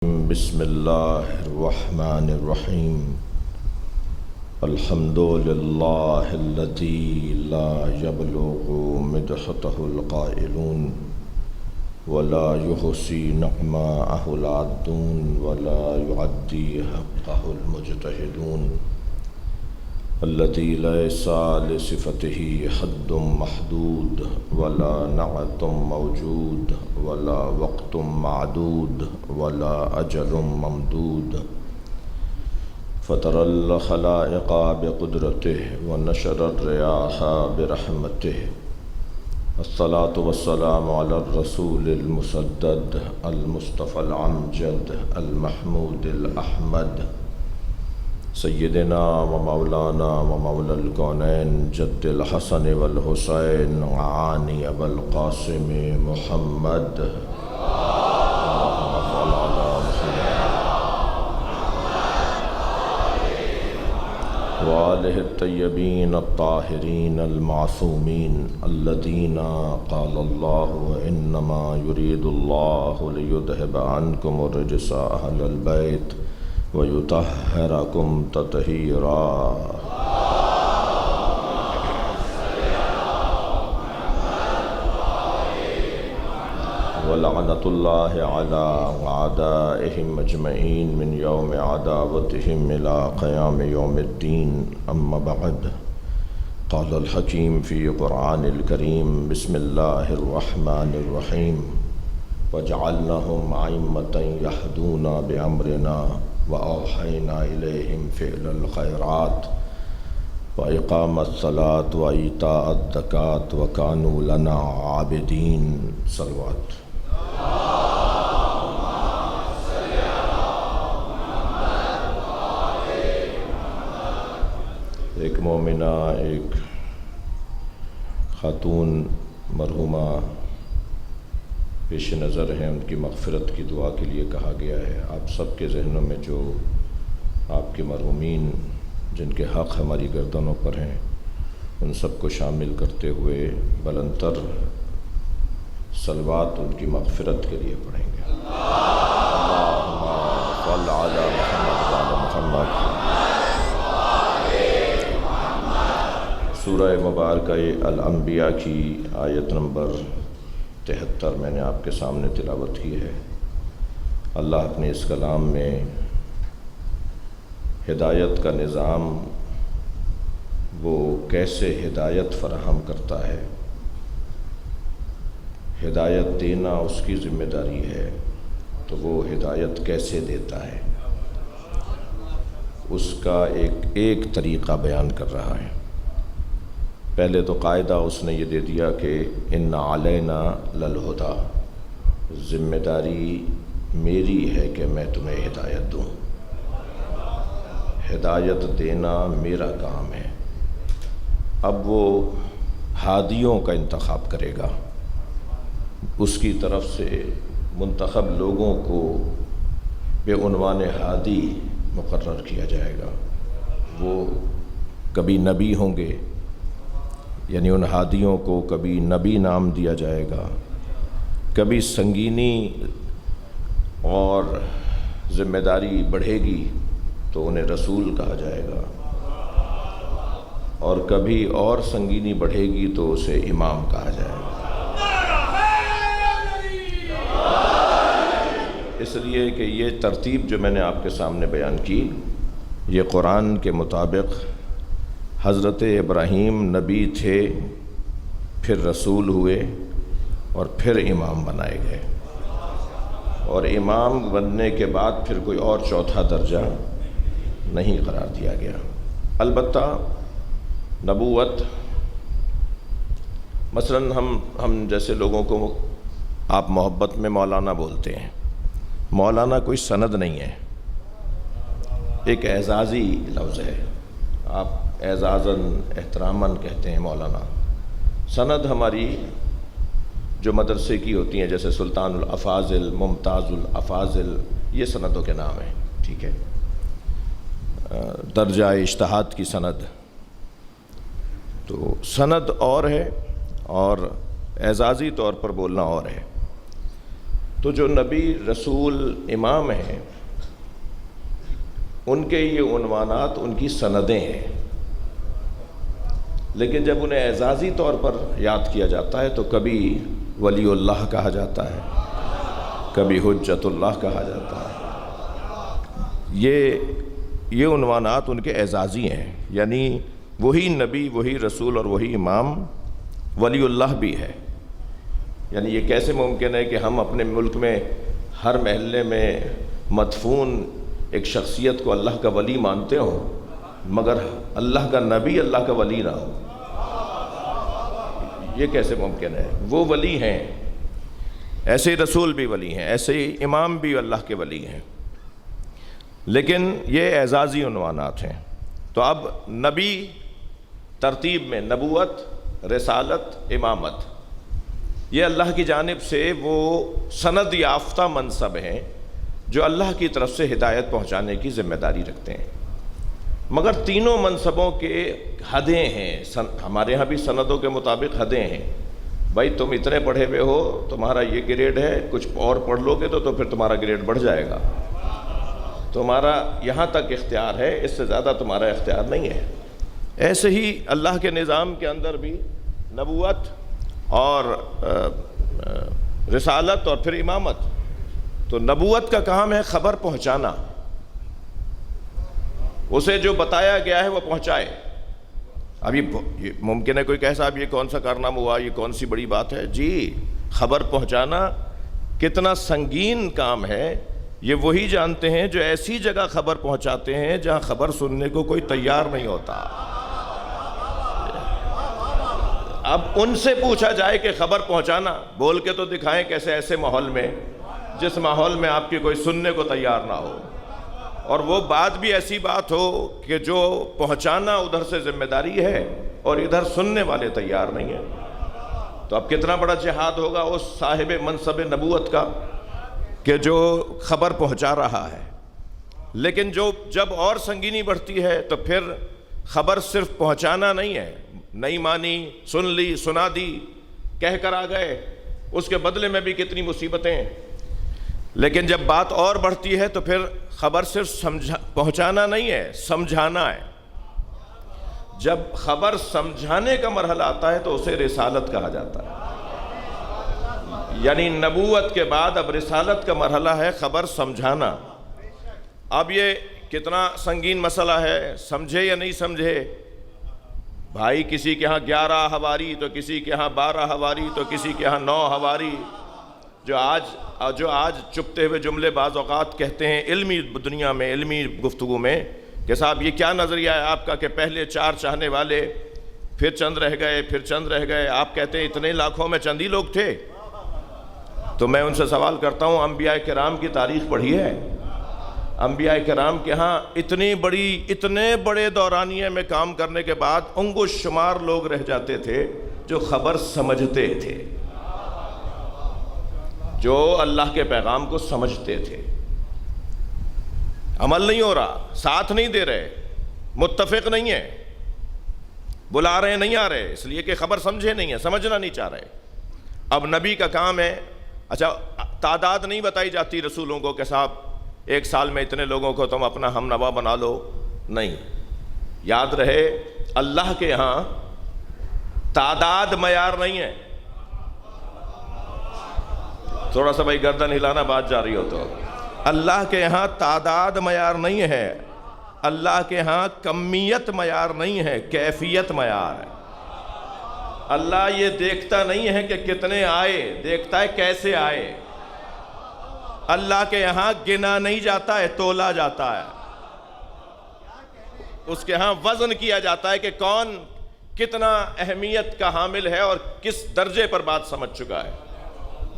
بسم اللہ الرحمن الرحیم الحمد للہ الذی لا یبلغ مدحته القائلون ولا یحصی نعماءه العادون ولا یعدی حقه المجتہدون الذی لیس لصفته حد محدود ولا نعت موجود ولا وقت معدود ولا اجل ممدود فطر الخلائق بقدرته ونشر الرياح برحمته الصلاة والسلام على الرسول المسدد المصطفى العمجد المحمود الأحمد سیدنا و مولانا و مولا الکونین جد الحسن والحسین عانی ابو القاسم محمد وآلہ الطیبین الطاہرین المعصومین الذین قال اللہ انما یرید اللہ لیذہب عنکم الرجس اہل البیت وَيُطَهِّرَكُمْ تَطْهِيرًا وَلَعْنَةُ اللَّهِ عَلَىٰ أَعْدَائِهِمْ أَجْمَعِينَ مِنْ يَوْمِ عَدَاوَتِهِمْ إِلَىٰ قِيَامِ يَوْمِ الدِّينِ أَمَّا بَعْدُ قَالَ الْحَكِيمُ فِي قُرْآنِ الْكَرِيمِ بِسْمِ اللَّهِ الرَّحْمَٰنِ الرَّحِيمِ وَجَعَلْنَاهُمْ أَئِمَّةً يَهْدُونَ بِأَمْرِنَا وأوحينا إليهم فعل الخيرات وإقام الصلاة وإيتاء الزكاة وكانوا لنا عابدين صلوات ایک مومنہ ایک خاتون مرحومہ پیش نظر ہیں، ان کی مغفرت کی دعا کے لیے کہا گیا ہے۔ آپ سب کے ذہنوں میں جو آپ کے مرحومین جن کے حق ہماری گردنوں پر ہیں ان سب کو شامل کرتے ہوئے بلندتر صلوات ان کی مغفرت کے لیے پڑھیں گے۔ اللہم صل علی محمد وعلی محمد۔ سورہ مبارکہ الانبیاء کی آیت نمبر 73 میں نے آپ کے سامنے تلاوت کی ہے۔ اللہ اپنے اس کلام میں ہدایت کا نظام وہ کیسے ہدایت فراہم کرتا ہے، ہدایت دینا اس کی ذمہ داری ہے تو وہ ہدایت کیسے دیتا ہے اس کا ایک طریقہ بیان کر رہا ہے۔ پہلے تو قاعدہ اس نے یہ دے دیا کہ ان علینا للہدا، ذمہ داری میری ہے کہ میں تمہیں ہدایت دوں، ہدایت دینا میرا کام ہے۔ اب وہ ہادیوں کا انتخاب کرے گا، اس کی طرف سے منتخب لوگوں کو بے عنوان ہادی مقرر کیا جائے گا۔ وہ کبھی نبی ہوں گے، یعنی ان ہادیوں کو کبھی نبی نام دیا جائے گا، کبھی سنگینی اور ذمہ داری بڑھے گی تو انہیں رسول کہا جائے گا، اور کبھی اور سنگینی بڑھے گی تو اسے امام کہا جائے گا۔ اس لیے کہ یہ ترتیب جو میں نے آپ کے سامنے بیان کی یہ قرآن کے مطابق حضرت ابراہیم نبی تھے، پھر رسول ہوئے اور پھر امام بنائے گئے، اور امام بننے کے بعد پھر کوئی اور چوتھا درجہ نہیں قرار دیا گیا۔ البتہ نبوت، مثلاً ہم جیسے لوگوں کو آپ محبت میں مولانا بولتے ہیں، مولانا کوئی سند نہیں ہے، ایک اعزازی لفظ ہے، آپ اعزازاً احتراماً کہتے ہیں مولانا۔ سند ہماری جو مدرسے کی ہوتی ہیں جیسے سلطان الافاضل، ممتاز الافاضل، یہ سندوں کے نام ہیں، ٹھیک ہے۔ درجہ اجتہاد کی سند، تو سند اور ہے اور اعزازی طور پر بولنا اور ہے۔ تو جو نبی رسول امام ہیں ان کے یہ عنوانات ان کی سندیں ہیں، لیکن جب انہیں اعزازی طور پر یاد کیا جاتا ہے تو کبھی ولی اللہ کہا جاتا ہے، کبھی حجت اللہ کہا جاتا ہے۔ یہ عنوانات ان کے اعزازی ہیں، یعنی وہی نبی، وہی رسول اور وہی امام ولی اللہ بھی ہے۔ یعنی یہ کیسے ممکن ہے کہ ہم اپنے ملک میں ہر محلے میں مدفون ایک شخصیت کو اللہ کا ولی مانتے ہوں مگر اللہ کا نبی اللہ کا ولی نہ ہو؟ یہ کیسے ممکن ہے؟ وہ ولی ہیں، ایسے ہی رسول بھی ولی ہیں، ایسے ہی امام بھی اللہ کے ولی ہیں، لیکن یہ اعزازی عنوانات ہیں۔ تو اب نبی ترتیب میں نبوت، رسالت، امامت، یہ اللہ کی جانب سے وہ سند یافتہ منصب ہیں جو اللہ کی طرف سے ہدایت پہنچانے کی ذمہ داری رکھتے ہیں، مگر تینوں منصبوں کے حدیں ہیں۔ ہمارے ہاں بھی سندوں کے مطابق حدیں ہیں، بھائی تم اتنے پڑھے ہوئے ہو، تمہارا یہ گریڈ ہے، کچھ اور پڑھ لو گے تو پھر تمہارا گریڈ بڑھ جائے گا، تمہارا یہاں تک اختیار ہے، اس سے زیادہ تمہارا اختیار نہیں ہے۔ ایسے ہی اللہ کے نظام کے اندر بھی نبوت اور رسالت اور پھر امامت۔ تو نبوت کا کام ہے خبر پہنچانا، اسے جو بتایا گیا ہے وہ پہنچائے۔ اب یہ ممکن ہے کوئی کہے صاحب یہ کون سا کارنامہ ہوا، یہ کون سی بڑی بات ہے؟ جی، خبر پہنچانا کتنا سنگین کام ہے یہ وہی جانتے ہیں جو ایسی جگہ خبر پہنچاتے ہیں جہاں خبر سننے کو کوئی تیار نہیں ہوتا۔ اب ان سے پوچھا جائے کہ خبر پہنچانا، بول کے تو دکھائیں کیسے ایسے ماحول میں جس ماحول میں آپ کی کوئی سننے کو تیار نہ ہو، اور وہ بات بھی ایسی بات ہو کہ جو پہنچانا ادھر سے ذمہ داری ہے اور ادھر سننے والے تیار نہیں ہیں۔ تو اب کتنا بڑا جہاد ہوگا اس صاحب منصب نبوت کا کہ جو خبر پہنچا رہا ہے۔ لیکن جب اور سنگینی بڑھتی ہے تو پھر خبر صرف پہنچانا نہیں ہے، نہیں مانی، سن لی، سنا دی، کہہ کر آ گئے، اس کے بدلے میں بھی کتنی مصیبتیں۔ لیکن جب بات اور بڑھتی ہے تو پھر خبر صرف پہنچانا نہیں ہے، سمجھانا ہے۔ جب خبر سمجھانے کا مرحلہ آتا ہے تو اسے رسالت کہا جاتا ہے۔ یعنی نبوت کے بعد اب رسالت کا مرحلہ ہے خبر سمجھانا۔ اب یہ کتنا سنگین مسئلہ ہے، سمجھے یا نہیں سمجھے؟ بھائی کسی کے ہاں 11 ہواری تو کسی کے ہاں 12 ہواری تو کسی کے ہاں 9 ہواری، جو آج چپتے ہوئے جملے بعض اوقات کہتے ہیں علمی دنیا میں، علمی گفتگو میں کہ صاحب یہ کیا نظریہ ہے آپ کا کہ پہلے 4 چاہنے والے، پھر چند رہ گئے، پھر چند رہ گئے، آپ کہتے ہیں اتنے لاکھوں میں چند ہی لوگ تھے۔ تو میں ان سے سوال کرتا ہوں، انبیاء کرام کی تاریخ پڑھی ہے؟ انبیاء کرام کے ہاں اتنے بڑے دورانیے میں کام کرنے کے بعد انگوش شمار لوگ رہ جاتے تھے جو خبر سمجھتے تھے، جو اللہ کے پیغام کو سمجھتے تھے۔ عمل نہیں ہو رہا، ساتھ نہیں دے رہے، متفق نہیں ہے، بلا رہے نہیں آ رہے، اس لیے کہ خبر سمجھے نہیں ہے، سمجھنا نہیں چاہ رہے۔ اب نبی کا کام ہے، اچھا تعداد نہیں بتائی جاتی رسولوں کو کہ صاحب 1 سال میں اتنے لوگوں کو تم اپنا ہم نوا بنا لو، نہیں۔ یاد رہے اللہ کے ہاں تعداد معیار نہیں ہے۔ تھوڑا سا بھائی گردن ہلانا بات جاری ہو تو، اللہ کے ہاں تعداد معیار نہیں ہے، اللہ کے ہاں کمیت معیار نہیں ہے، کیفیت معیار ہے۔ اللہ یہ دیکھتا نہیں ہے کہ کتنے آئے، دیکھتا ہے کیسے آئے۔ اللہ کے یہاں گنا نہیں جاتا ہے، تولا جاتا ہے۔ اس کے ہاں وزن کیا جاتا ہے کہ کون کتنا اہمیت کا حامل ہے اور کس درجے پر بات سمجھ چکا ہے۔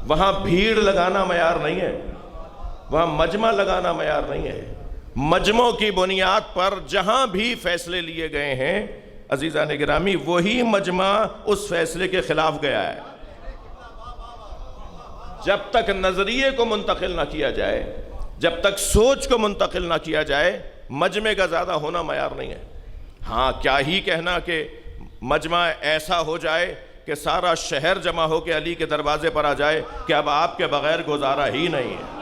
وہاں بھیڑ لگانا معیار نہیں ہے، وہاں مجمع لگانا معیار نہیں ہے۔ مجمعوں کی بنیاد پر جہاں بھی فیصلے لیے گئے ہیں عزیزان گرامی، وہی مجمع اس فیصلے کے خلاف گیا ہے۔ جب تک نظریے کو منتقل نہ کیا جائے، جب تک سوچ کو منتقل نہ کیا جائے، مجمع کا زیادہ ہونا معیار نہیں ہے۔ ہاں کیا ہی کہنا کہ مجمع ایسا ہو جائے کہ سارا شہر جمع ہو کے علی کے دروازے پر آ جائے کہ اب آپ کے بغیر گزارا ہی نہیں ہے۔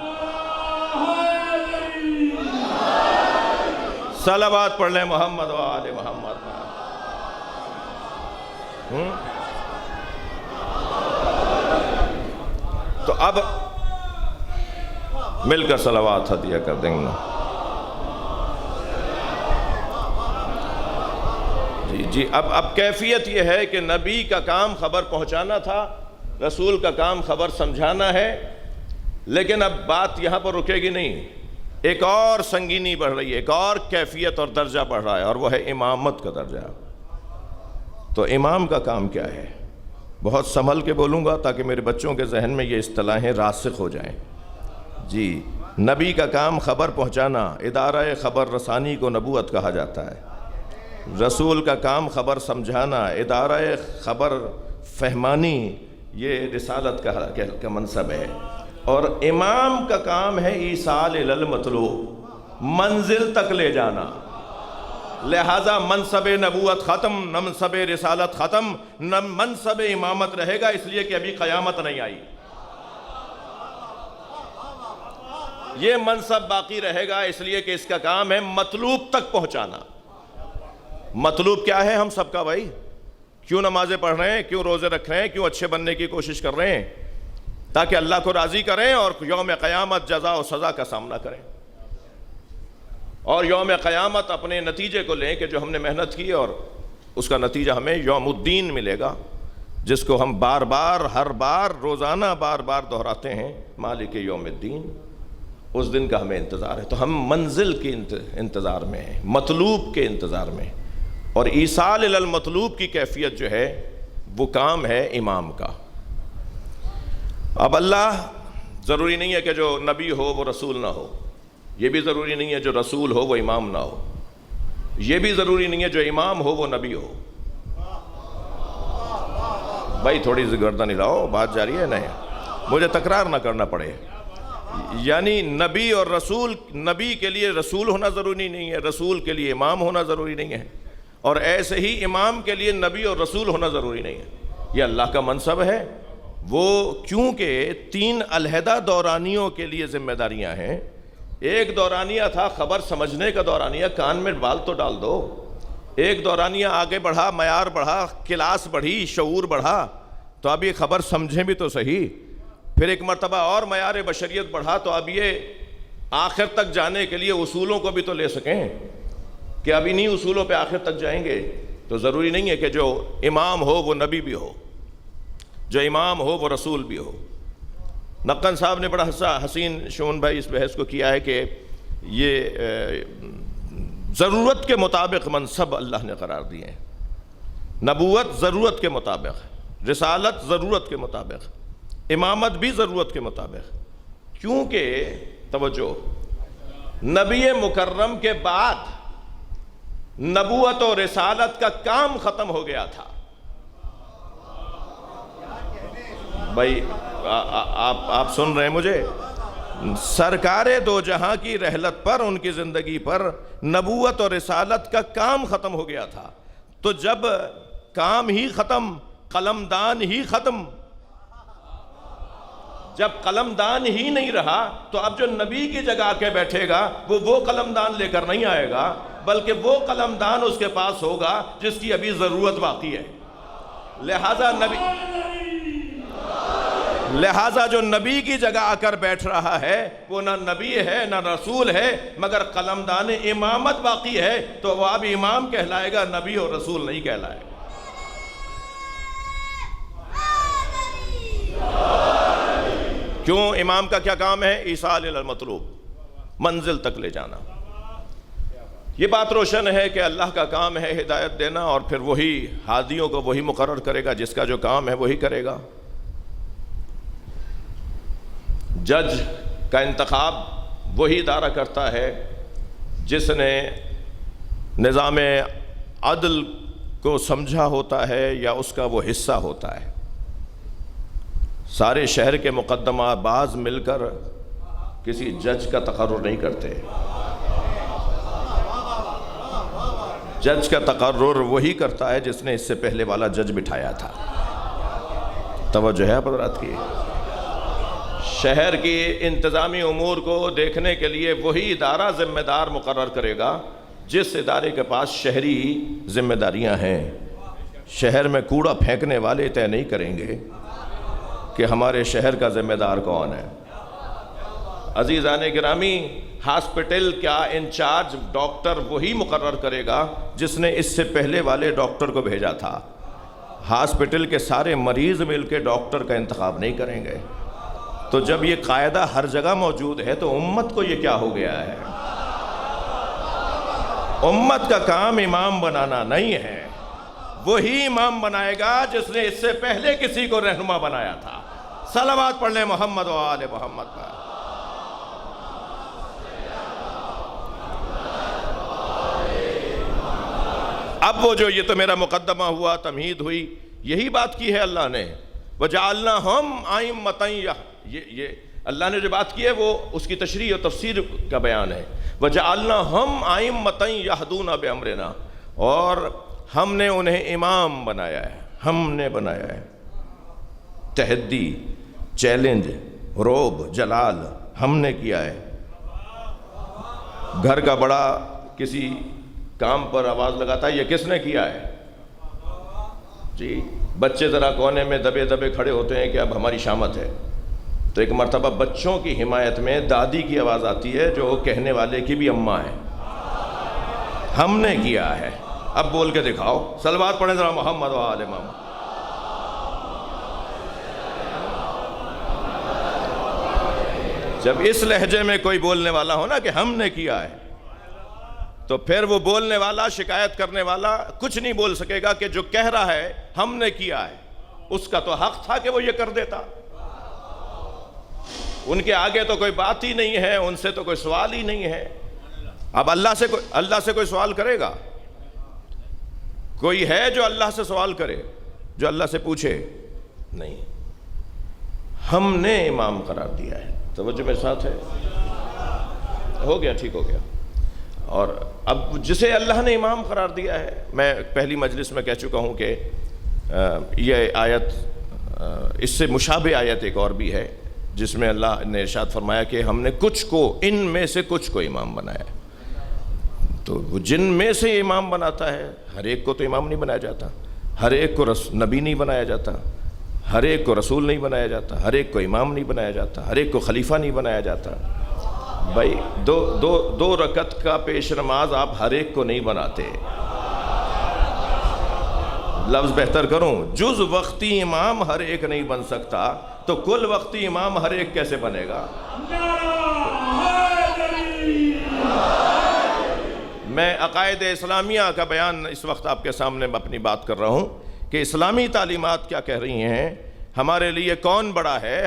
صلوات پڑھ لیں محمد و آل محمد۔ تو اب مل کر صلوات ہدیہ کر دیں گے۔ جی اب کیفیت یہ ہے کہ نبی کا کام خبر پہنچانا تھا، رسول کا کام خبر سمجھانا ہے، لیکن اب بات یہاں پر رکے گی نہیں، ایک اور سنگینی بڑھ رہی ہے، ایک اور کیفیت اور درجہ بڑھ رہا ہے، اور وہ ہے امامت کا درجہ۔ تو امام کا کام کیا ہے؟ بہت سنبھل کے بولوں گا تاکہ میرے بچوں کے ذہن میں یہ اصطلاحیں راسخ ہو جائیں۔ جی، نبی کا کام خبر پہنچانا، ادارہ خبر رسانی کو نبوت کہا جاتا ہے۔ رسول کا کام خبر سمجھانا، ادارہ خبر فہمانی، یہ رسالت کا منصب ہے۔ اور امام کا کام ہے ایصال الی المطلوب، منزل تک لے جانا۔ لہٰذا منصب نبوت ختم، منصب رسالت ختم، منصب امامت رہے گا، اس لیے کہ ابھی قیامت نہیں آئی۔ یہ منصب باقی رہے گا اس لیے کہ اس کا کام ہے مطلوب تک پہنچانا۔ مطلوب کیا ہے ہم سب کا بھائی؟ کیوں نمازیں پڑھ رہے ہیں، کیوں روزے رکھ رہے ہیں، کیوں اچھے بننے کی کوشش کر رہے ہیں؟ تاکہ اللہ کو راضی کریں اور یوم قیامت جزا و سزا کا سامنا کریں، اور یوم قیامت اپنے نتیجے کو لیں کہ جو ہم نے محنت کی اور اس کا نتیجہ ہمیں یوم الدین ملے گا، جس کو ہم بار بار ہر بار روزانہ بار بار دہراتے ہیں، مالک یوم الدین۔ اس دن کا ہمیں انتظار ہے۔ تو ہم منزل کے انتظار میں ہیں، مطلوب کے انتظار میں، اور ایصال الی المطلوب کی کیفیت جو ہے وہ کام ہے امام کا۔ اب اللہ ضروری نہیں ہے کہ جو نبی ہو وہ رسول نہ ہو، یہ بھی ضروری نہیں ہے جو رسول ہو وہ امام نہ ہو، یہ بھی ضروری نہیں ہے جو امام ہو وہ نبی ہو۔ بھائی تھوڑی سی گردن ہلاؤ، بات جاری ہے نہیں، مجھے تکرار نہ کرنا پڑے۔ یعنی نبی اور رسول، نبی کے لیے رسول ہونا ضروری نہیں ہے، رسول کے لیے امام ہونا ضروری نہیں ہے، اور ایسے ہی امام کے لیے نبی اور رسول ہونا ضروری نہیں ہے۔ یہ اللہ کا منصب ہے۔ وہ کیونکہ 3 علیحدہ دورانیوں کے لیے ذمہ داریاں ہیں۔ ایک دورانیہ تھا خبر سمجھنے کا دورانیہ، کان میں بال تو ڈال دو۔ ایک دورانیہ آگے بڑھا، معیار بڑھا، کلاس بڑھی، شعور بڑھا، تو اب یہ خبر سمجھیں بھی تو صحیح۔ پھر ایک مرتبہ اور معیار بشریت بڑھا، تو اب یہ آخر تک جانے کے لیے اصولوں کو بھی تو لے سکیں کہ اب انہی اصولوں پہ آخر تک جائیں گے۔ تو ضروری نہیں ہے کہ جو امام ہو وہ نبی بھی ہو، جو امام ہو وہ رسول بھی ہو۔ نقن صاحب نے بڑا حسین شون بھائی اس بحث کو کیا ہے کہ یہ ضرورت کے مطابق منصب اللہ نے قرار دیے ہیں۔ نبوت ضرورت کے مطابق، رسالت ضرورت کے مطابق، امامت بھی ضرورت کے مطابق، کیونکہ توجہ، نبی مکرم کے بعد نبوت و رسالت کا کام ختم ہو گیا تھا۔ بھائی آپ سن رہے ہیں مجھے؟ سرکار دو جہاں کی رحلت پر، ان کی زندگی پر نبوت اور رسالت کا کام ختم ہو گیا تھا۔ تو جب کام ہی ختم، قلمدان ہی ختم، جب قلمدان ہی نہیں رہا تو اب جو نبی کی جگہ آ کے بیٹھے گا وہ قلمدان لے کر نہیں آئے گا، بلکہ وہ قلمدان اس کے پاس ہوگا جس کی ابھی ضرورت باقی ہے۔ لہٰذا جو نبی کی جگہ آ کر بیٹھ رہا ہے وہ نہ نبی ہے نہ رسول ہے، مگر قلمدان امامت باقی ہے، تو وہ اب امام کہلائے گا، نبی اور رسول نہیں کہلائے گا۔ کیوں؟ امام کا کیا کام ہے؟ ایصال الی المطلوب، منزل تک لے جانا۔ یہ بات روشن ہے کہ اللہ کا کام ہے ہدایت دینا، اور پھر وہی ہادیوں کو وہی مقرر کرے گا، جس کا جو کام ہے وہی کرے گا۔ جج کا انتخاب وہی ادارہ کرتا ہے جس نے نظام عدل کو سمجھا ہوتا ہے یا اس کا وہ حصہ ہوتا ہے۔ سارے شہر کے مقدمہ باز مل کر کسی جج کا تقرر نہیں کرتے۔ جج کا تقرر وہی کرتا ہے جس نے اس سے پہلے والا جج بٹھایا تھا۔ توجہ ہے حضرات کی؟ شہر کی انتظامی امور کو دیکھنے کے لیے وہی ادارہ ذمہ دار مقرر کرے گا جس ادارے کے پاس شہری ذمہ داریاں ہیں۔ شہر میں کوڑا پھینکنے والے طے نہیں کریں گے کہ ہمارے شہر کا ذمہ دار کون ہے۔ عزیزان گرامی، ہاسپٹل کا انچارج ڈاکٹر وہی مقرر کرے گا جس نے اس سے پہلے والے ڈاکٹر کو بھیجا تھا۔ ہاسپٹل کے سارے مریض مل کے ڈاکٹر کا انتخاب نہیں کریں گے۔ تو جب یہ قاعدہ ہر جگہ موجود ہے تو امت کو یہ کیا ہو گیا ہے؟ امت کا کام امام بنانا نہیں ہے، وہی امام بنائے گا جس نے اس سے پہلے کسی کو رہنما بنایا تھا۔ صلوات پڑھ لیں محمد و آل محمد پر۔ اب وہ جو یہ تو میرا مقدمہ ہوا، تمہید ہوئی، یہی بات کی ہے اللہ نے، وَجَعَلْنَاهُمْ أَئِمَّةً، یہ اللہ نے جو بات کی ہے وہ اس کی تشریح اور تفسیر کا بیان ہے۔ وَجَعَلْنَاهُمْ أَئِمَّةً يَهْدُونَ بِأَمْرِنَا، اور ہم نے انہیں امام بنایا ہے، ہم نے بنایا ہے۔ تحدی، چیلنج، روب، جلال ہم نے کیا ہے۔ گھر کا بڑا کسی کام پر آواز لگاتا ہے، یہ کس نے کیا ہے؟ جی، بچے ذرا کونے میں دبے دبے کھڑے ہوتے ہیں کہ اب ہماری شامت ہے، تو ایک مرتبہ بچوں کی حمایت میں دادی کی آواز آتی ہے جو کہنے والے کی بھی اماں ہے، ہم نے کیا ہے۔ اب بول کے دکھاؤ، صلوات پڑھیں ذرا محمد و آل محمد۔ جب اس لہجے میں کوئی بولنے والا ہو نا کہ ہم نے کیا ہے، تو پھر وہ بولنے والا، شکایت کرنے والا کچھ نہیں بول سکے گا کہ جو کہہ رہا ہے ہم نے کیا ہے، اس کا تو حق تھا کہ وہ یہ کر دیتا۔ ان کے آگے تو کوئی بات ہی نہیں ہے، ان سے تو کوئی سوال ہی نہیں ہے۔ اب اللہ سے کوئی سوال کرے گا؟ کوئی ہے جو اللہ سے سوال کرے، جو اللہ سے پوچھے؟ نہیں۔ ہم نے امام قرار دیا ہے۔ توجہ میرے ساتھ ہے؟ ہو گیا، ٹھیک ہو گیا۔ اور اب جسے اللہ نے امام قرار دیا ہے، میں پہلی مجلس میں کہہ چکا ہوں کہ یہ آیت، اس سے مشابہ آیت ایک اور بھی ہے جس میں اللہ نے ارشاد فرمایا کہ ہم نے کچھ کو، ان میں سے کچھ کو امام بنایا۔ تو وہ جن میں سے امام بناتا ہے، ہر ایک کو تو امام نہیں بنایا جاتا، ہر ایک کو نبی نہیں بنایا جاتا، ہر ایک کو رسول نہیں بنایا جاتا، ہر ایک کو امام نہیں بنایا جاتا، ہر ایک کو خلیفہ نہیں بنایا جاتا۔ بھائی دو رکعت کا پیش نماز آپ ہر ایک کو نہیں بناتے۔ لفظ بہتر کروں، جز وقتی امام ہر ایک نہیں بن سکتا تو کل وقتی امام ہر ایک کیسے بنے گا؟ میں عقائد اسلامیہ کا بیان اس وقت آپ کے سامنے اپنی بات کر رہا ہوں کہ اسلامی تعلیمات کیا کہہ رہی ہیں، ہمارے لیے کون بڑا ہے،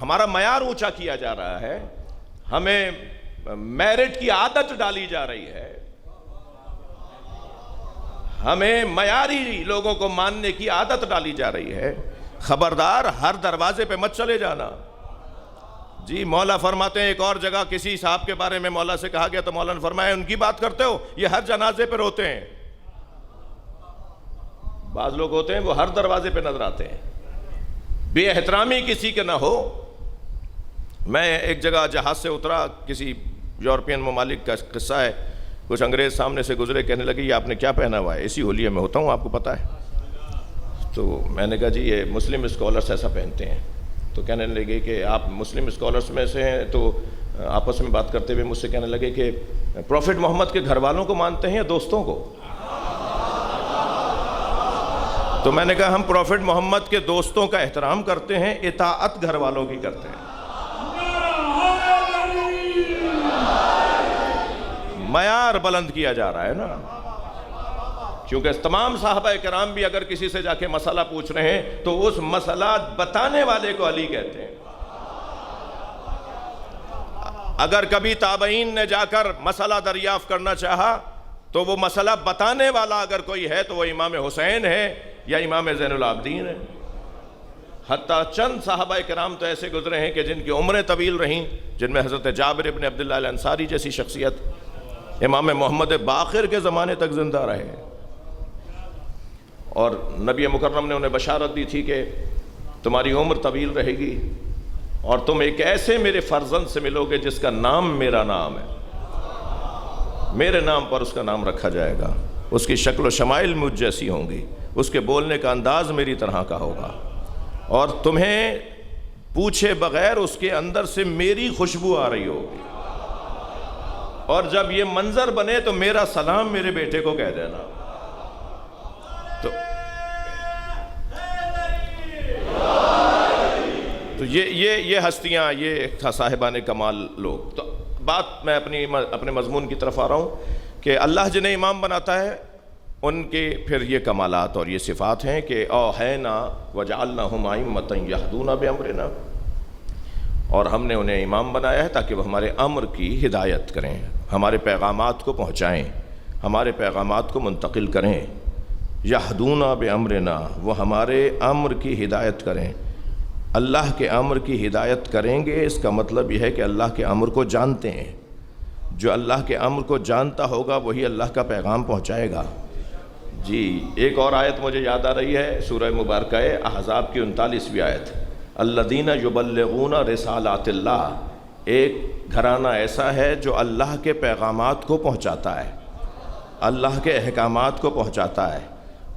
ہمارا معیار اونچا کیا جا رہا ہے، ہمیں میرٹ کی عادت ڈالی جا رہی ہے، ہمیں معیاری لوگوں کو ماننے کی عادت ڈالی جا رہی ہے۔ خبردار، ہر دروازے پہ مت چلے جانا۔ جی، مولا فرماتے ہیں ایک اور جگہ کسی صاحب کے بارے میں مولا سے کہا گیا تو مولا نے فرمایا ان کی بات کرتے ہو، یہ ہر جنازے پہ روتے ہیں۔ بعض لوگ ہوتے ہیں وہ ہر دروازے پہ نظر آتے ہیں، بے احترامی کسی کے نہ ہو۔ میں ایک جگہ جہاز سے اترا، کسی یورپین ممالک کا قصہ ہے، کچھ انگریز سامنے سے گزرے، کہنے لگے یہ آپ نے کیا پہنا ہوا ہے؟ اسی ہولیے میں ہوتا ہوں، آپ کو پتہ ہے؟ تو میں نے کہا جی یہ مسلم اسکالرس ایسا پہنتے ہیں۔ تو کہنے لگے کہ آپ مسلم اسکالرس میں سے ہیں، تو آپس میں بات کرتے ہوئے مجھ سے کہنے لگے کہ پروفٹ محمد کے گھر والوں کو مانتے ہیں یا دوستوں کو؟ تو میں نے کہا ہم پروفٹ محمد کے دوستوں کا احترام کرتے ہیں، اطاعت گھر والوں کی کرتے ہیں۔ معیار بلند کیا جا رہا ہے نا، کیونکہ تمام صحابہ کرام بھی اگر کسی سے جا کے مسئلہ پوچھ رہے ہیں تو اس مسئلہ بتانے والے کو علی کہتے ہیں۔ اگر کبھی تابعین نے جا کر مسئلہ دریافت کرنا چاہا تو وہ مسئلہ بتانے والا اگر کوئی ہے تو وہ امام حسین ہے یا امام زین العابدین ہے۔ حتیٰ چند صحابہ کرام تو ایسے گزرے ہیں کہ جن کی عمریں طویل رہیں، جن میں حضرت جابر ابن عبداللہ الانصاری جیسی شخصیت امام محمد باقر کے زمانے تک زندہ رہے، اور نبی مکرم نے انہیں بشارت دی تھی کہ تمہاری عمر طویل رہے گی، اور تم ایک ایسے میرے فرزند سے ملو گے جس کا نام میرا نام ہے، میرے نام پر اس کا نام رکھا جائے گا، اس کی شکل و شمائل مجھ جیسی ہوں گی، اس کے بولنے کا انداز میری طرح کا ہوگا، اور تمہیں پوچھے بغیر اس کے اندر سے میری خوشبو آ رہی ہوگی، اور جب یہ منظر بنے تو میرا سلام میرے بیٹے کو کہہ دینا۔ تو یہ ہستیاں، یہ صاحبان کمال لوگ۔ تو بات میں اپنے مضمون کی طرف آ رہا ہوں کہ اللہ جنہیں امام بناتا ہے ان کے پھر یہ کمالات اور یہ صفات ہیں کہ اوحینا وجعلناہم ائمۃ یہدون بامرنا، اور ہم نے انہیں امام بنایا ہے تاکہ وہ ہمارے امر کی ہدایت کریں، ہمارے پیغامات کو پہنچائیں، ہمارے پیغامات کو منتقل کریں۔ یہدون بامرنا، وہ ہمارے امر کی ہدایت کریں۔ اللہ کے امر کی ہدایت کریں گے، اس کا مطلب یہ ہے کہ اللہ کے امر کو جانتے ہیں۔ جو اللہ کے امر کو جانتا ہوگا وہی اللہ کا پیغام پہنچائے گا۔ جی ایک اور آیت مجھے یاد آ رہی ہے، سورہ مبارکہ احزاب کی 39ویں آیت، الذین یبلغون رسالات اللہ، ایک گھرانہ ایسا ہے جو اللہ کے پیغامات کو پہنچاتا ہے، اللہ کے احکامات کو پہنچاتا ہے۔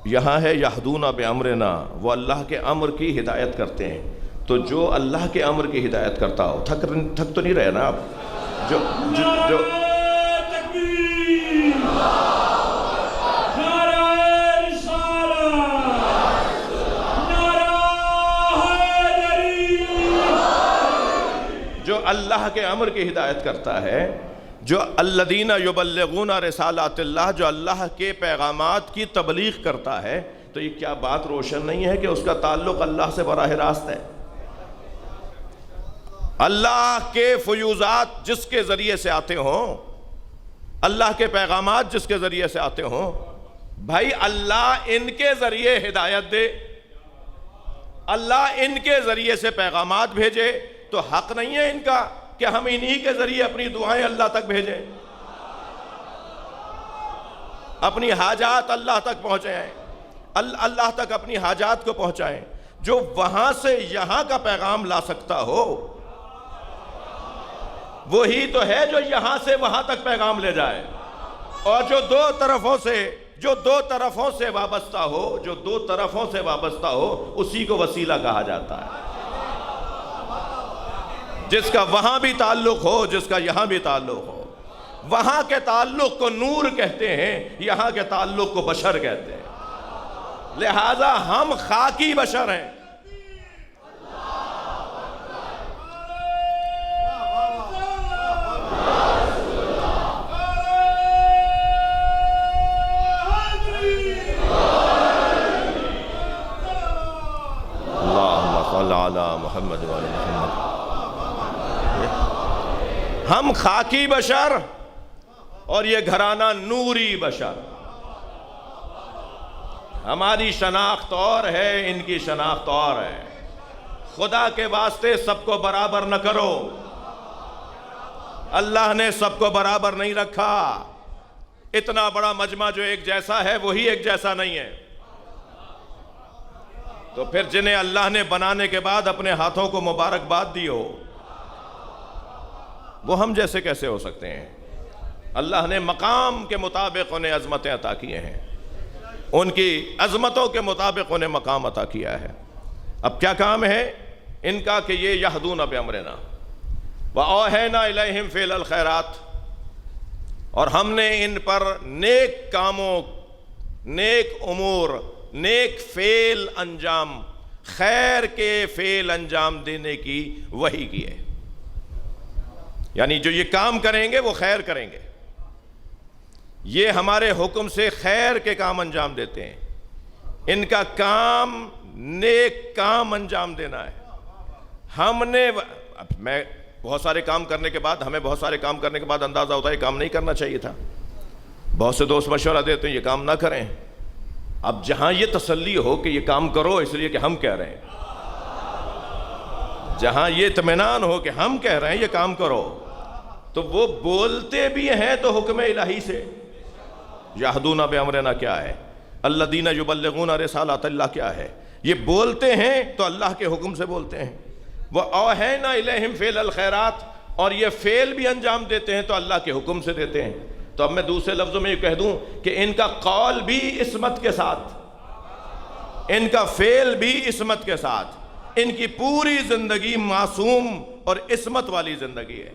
یہاں ہے یہدون بامرنا، وہ اللہ کے امر کی ہدایت کرتے ہیں۔ تو جو اللہ کے امر کی ہدایت کرتا ہو، تھک تو نہیں رہے نا آپ؟ جو جو اللہ کے امر کی ہدایت کرتا ہے، جو الذین یبلغون رسالات اللہ، جو اللہ کے پیغامات کی تبلیغ کرتا ہے، تو یہ کیا بات روشن نہیں ہے کہ اس کا تعلق اللہ سے براہ راست ہے؟ اللہ کے فیوزات جس کے ذریعے سے آتے ہوں، اللہ کے پیغامات جس کے ذریعے سے آتے ہوں، بھائی اللہ ان کے ذریعے ہدایت دے، اللہ ان کے ذریعے سے پیغامات بھیجے، تو حق نہیں ہے ان کا کہ ہم انہی کے ذریعے اپنی دعائیں اللہ تک بھیجیں، اپنی حاجات اللہ تک پہنچائیں، اللہ تک اپنی حاجات کو پہنچائیں۔ جو وہاں سے یہاں کا پیغام لا سکتا ہو وہی تو ہے جو یہاں سے وہاں تک پیغام لے جائے، اور جو دو طرفوں سے وابستہ ہو اسی کو وسیلہ کہا جاتا ہے۔ جس کا وہاں بھی تعلق ہو، جس کا یہاں بھی تعلق ہو، وہاں کے تعلق کو نور کہتے ہیں، یہاں کے تعلق کو بشر کہتے ہیں۔ لہذا ہم خاکی بشر ہیں۔ محمد وعلی محمد، ہم خاکی بشر اور یہ گھرانہ نوری بشر۔ ہماری شناخت اور ہے، ان کی شناخت اور ہے۔ خدا کے واسطے سب کو برابر نہ کرو، اللہ نے سب کو برابر نہیں رکھا۔ اتنا بڑا مجمع جو ایک جیسا ہے وہی ایک جیسا نہیں ہے، تو پھر جنہیں اللہ نے بنانے کے بعد اپنے ہاتھوں کو مبارکباد دی ہو، وہ ہم جیسے کیسے ہو سکتے ہیں؟ اللہ نے مقام کے مطابق انہیں عظمتیں عطا کیے ہیں، ان کی عظمتوں کے مطابق انہیں مقام عطا کیا ہے۔ اب کیا کام ہے ان کا کہ یہ یہدون بامرنا وَأَوْحَيْنَا إِلَيْهِمْ فِعْلَ الْخَيْرَاتِ، اور ہم نے ان پر نیک کاموں، نیک امور، نیک فعل انجام، خیر کے فعل انجام دینے کی وحی کی ہے۔ یعنی جو یہ کام کریں گے وہ خیر کریں گے، یہ ہمارے حکم سے خیر کے کام انجام دیتے ہیں۔ ان کا کام نیک کام انجام دینا ہے۔ میں بہت سارے کام کرنے کے بعد، ہمیں بہت سارے کام کرنے کے بعد اندازہ ہوتا ہے یہ کام نہیں کرنا چاہیے تھا۔ بہت سے دوست مشورہ دیتے ہیں یہ کام نہ کریں۔ اب جہاں یہ تسلی ہو کہ یہ کام کرو اس لیے کہ ہم کہہ رہے ہیں، جہاں یہ اطمینان ہو کہ ہم کہہ رہے ہیں یہ کام کرو، تو وہ بولتے بھی ہیں تو حکم الہی سے۔ یہدون بامرنا کیا ہے؟ الذین یبلغون رسالات اللہ کیا ہے؟ یہ بولتے ہیں تو اللہ کے حکم سے بولتے ہیں، وہ اوحینا الیہم فعل الخیرات، اور یہ فعل بھی انجام دیتے ہیں تو اللہ کے حکم سے دیتے ہیں۔ تو اب میں دوسرے لفظوں میں یہ کہہ دوں کہ ان کا قول بھی عصمت کے ساتھ، ان کا فعل بھی عصمت کے ساتھ، ان کی پوری زندگی معصوم اور عصمت والی زندگی ہے۔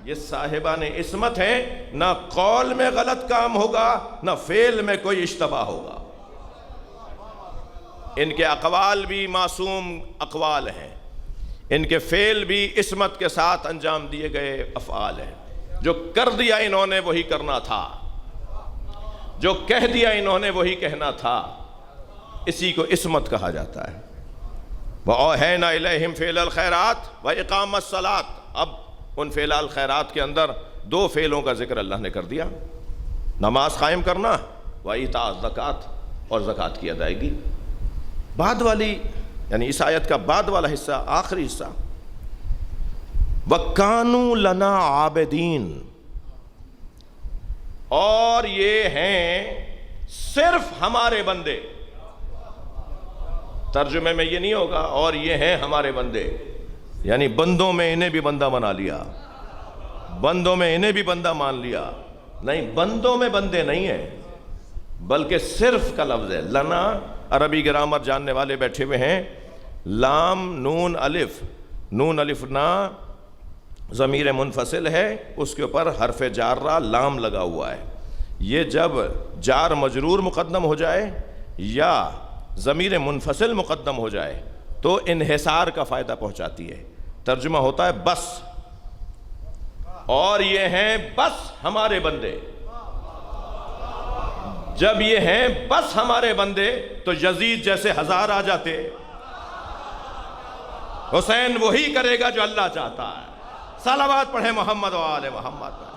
یہ صاحبان عصمت ہیں، نہ قول میں غلط کام ہوگا نہ فعل میں کوئی اشتباہ ہوگا۔ ان کے اقوال بھی معصوم اقوال ہیں، ان کے فعل بھی عصمت کے ساتھ انجام دیے گئے افعال ہیں۔ جو کر دیا انہوں نے وہی کرنا تھا، جو کہہ دیا انہوں نے وہی کہنا تھا، اسی کو عصمت کہا جاتا ہے۔ وَأَوْحَيْنَا إِلَيْهِمْ فِعْلَ الْخَيْرَاتِ وَإِقَامَ الصَّلَاةِ، اب ان فعل الخیرات کے اندر دو فعلوں کا ذکر اللہ نے کر دیا، نماز قائم کرنا، وَإِيتَاءَ الزَّكَاةِ، اور زکوٰۃ کی ادائیگی۔ بعد والی یعنی اس آیت کا بعد والا حصہ، آخری حصہ، وَكَانُوا لَنَا عَابِدِينَ، اور یہ ہیں صرف ہمارے بندے۔ ترجمے میں یہ نہیں ہوگا اور یہ ہیں ہمارے بندے، یعنی بندوں میں انہیں بھی بندہ بنا لیا، بندوں میں انہیں بھی بندہ مان لیا۔ نہیں، بندوں میں بندے نہیں ہیں، بلکہ صرف کا لفظ ہے۔ لنا، عربی گرامر جاننے والے بیٹھے ہوئے ہیں، لام نون الف، نون الف نا ضمیر منفصل ہے، اس کے اوپر حرف جارہ لام لگا ہوا ہے۔ یہ جب جار مجرور مقدم ہو جائے یا ضمیر منفصل مقدم ہو جائے تو انحصار کا فائدہ پہنچاتی ہے۔ ترجمہ ہوتا ہے بس، اور یہ ہیں بس ہمارے بندے۔ جب یہ ہیں بس ہمارے بندے تو یزید جیسے ہزار آ جاتے، حسین وہی کرے گا جو اللہ چاہتا ہے۔ صلوات پڑھیں محمد و آل محمد پر۔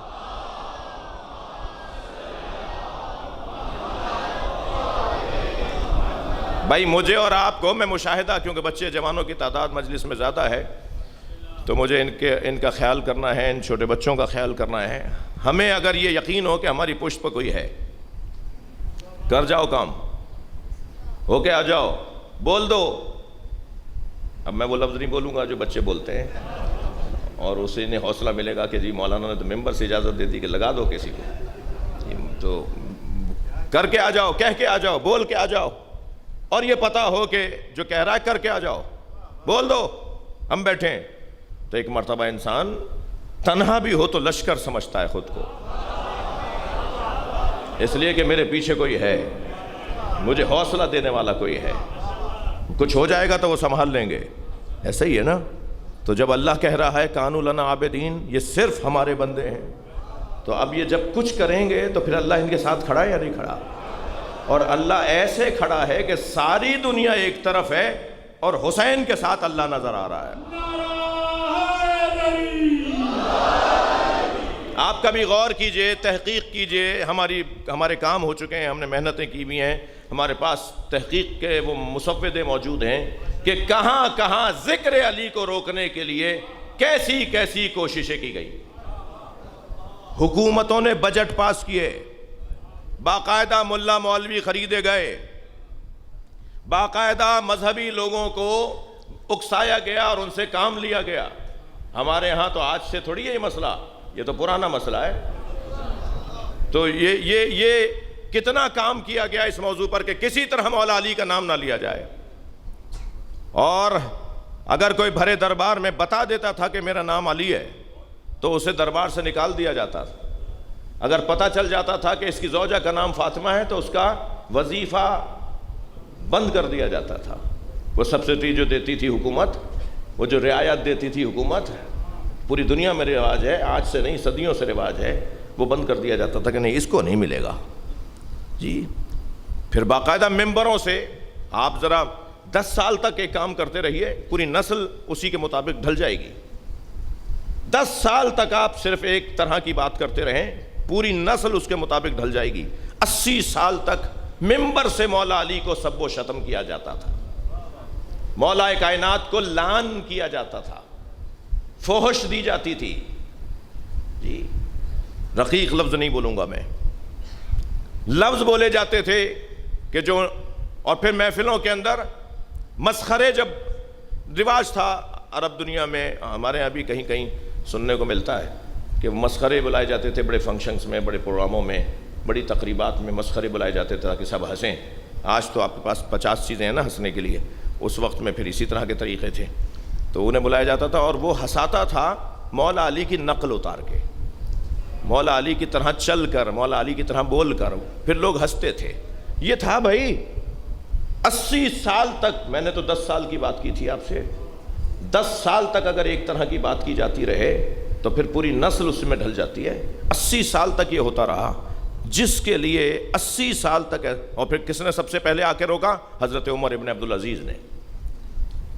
بھائی مجھے اور آپ کو، میں مشاہدہ، کیونکہ بچے جوانوں کی تعداد مجلس میں زیادہ ہے تو مجھے ان کا خیال کرنا ہے، ان چھوٹے بچوں کا خیال کرنا ہے۔ ہمیں اگر یہ یقین ہو کہ ہماری پشت پر کوئی ہے، کر جاؤ کام، ہو کے آ جاؤ، بول دو۔ اب میں وہ لفظ نہیں بولوں گا جو بچے بولتے ہیں، اور اسے انہیں حوصلہ ملے گا کہ جی مولانا نے تو ممبر سے اجازت دے دی کہ لگا دو کسی کو۔ تو کر کے آ جاؤ، کہہ کے آ جاؤ، بول کے آ جاؤ، اور یہ پتا ہو کہ جو کہہ رہا ہے کر کے آ جاؤ، بول دو، ہم بیٹھے ہیں۔ تو ایک مرتبہ انسان تنہا بھی ہو تو لشکر سمجھتا ہے خود کو، اس لیے کہ میرے پیچھے کوئی ہے، مجھے حوصلہ دینے والا کوئی ہے، کچھ ہو جائے گا تو وہ سنبھال لیں گے۔ ایسا ہی ہے نا؟ تو جب اللہ کہہ رہا ہے کانوا لنا عابدین، یہ صرف ہمارے بندے ہیں، تو اب یہ جب کچھ کریں گے تو پھر اللہ ان کے ساتھ کھڑا ہے یا نہیں کھڑا؟ اور اللہ ایسے کھڑا ہے کہ ساری دنیا ایک طرف ہے اور حسین کے ساتھ اللہ نظر آ رہا ہے۔ آپ کبھی غور کیجئے، تحقیق کیجئے، ہمارے کام ہو چکے ہیں، ہم نے محنتیں کی بھی ہیں، ہمارے پاس تحقیق کے وہ مسودے موجود ہیں کہ کہاں کہاں ذکر علی کو روکنے کے لیے کیسی کیسی کوششیں کی گئی۔ حکومتوں نے بجٹ پاس کیے، باقاعدہ ملا مولوی خریدے گئے، باقاعدہ مذہبی لوگوں کو اکسایا گیا اور ان سے کام لیا گیا۔ ہمارے ہاں تو آج سے تھوڑی ہے یہ مسئلہ، یہ تو پرانا مسئلہ ہے۔ تو یہ کتنا کام کیا گیا اس موضوع پر کہ کسی طرح مولا علی کا نام نہ لیا جائے، اور اگر کوئی بھرے دربار میں بتا دیتا تھا کہ میرا نام علی ہے تو اسے دربار سے نکال دیا جاتا تھا۔ اگر پتہ چل جاتا تھا کہ اس کی زوجہ کا نام فاطمہ ہے تو اس کا وظیفہ بند کر دیا جاتا تھا۔ وہ سبسڈی جو دیتی تھی حکومت، وہ جو رعایت دیتی تھی حکومت، پوری دنیا میں رواج ہے، آج سے نہیں صدیوں سے رواج ہے، وہ بند کر دیا جاتا تھا کہ نہیں، اس کو نہیں ملے گا جی۔ پھر باقاعدہ ممبروں سے آپ ذرا 10 سال تک ایک کام کرتے رہیے، پوری نسل اسی کے مطابق ڈھل جائے گی۔ 10 سال تک آپ صرف ایک طرح کی بات کرتے رہیں، پوری نسل اس کے مطابق ڈھل جائے گی۔ 80 سال تک ممبر سے مولا علی کو سب و شتم کیا جاتا تھا، مولا کائنات کو لعن کیا جاتا تھا، فحش دی جاتی تھی جی۔ رقیق لفظ نہیں بولوں گا میں، لفظ بولے جاتے تھے کہ جو، اور پھر محفلوں کے اندر مسخرے جب رواج تھا عرب دنیا میں، ہمارے یہاں بھی کہیں کہیں سننے کو ملتا ہے کہ مسخرے بلائے جاتے تھے بڑے فنکشنز میں، بڑے پروگراموں میں، بڑی تقریبات میں مسخرے بلائے جاتے تھے تاکہ سب ہنسیں۔ آج تو آپ کے پاس 50 چیزیں ہیں نا ہنسنے کے لیے، اس وقت میں پھر اسی طرح کے طریقے تھے، تو انہیں بلایا جاتا تھا اور وہ ہنساتا تھا مولا علی کی نقل اتار کے، مولا علی کی طرح چل کر، مولا علی کی طرح بول کر، پھر لوگ ہنستے تھے۔ یہ تھا بھائی 80 سال تک، میں نے تو 10 سال کی بات کی تھی آپ سے، 10 سال تک اگر ایک طرح کی بات کی جاتی رہے تو پھر پوری نسل اس میں ڈھل جاتی ہے۔ 80 سال تک یہ ہوتا رہا، جس کے لیے 80 سال تک ہے۔ اور پھر کس نے سب سے پہلے آ کے روکا؟ حضرت عمر ابن عبدالعزیز نے۔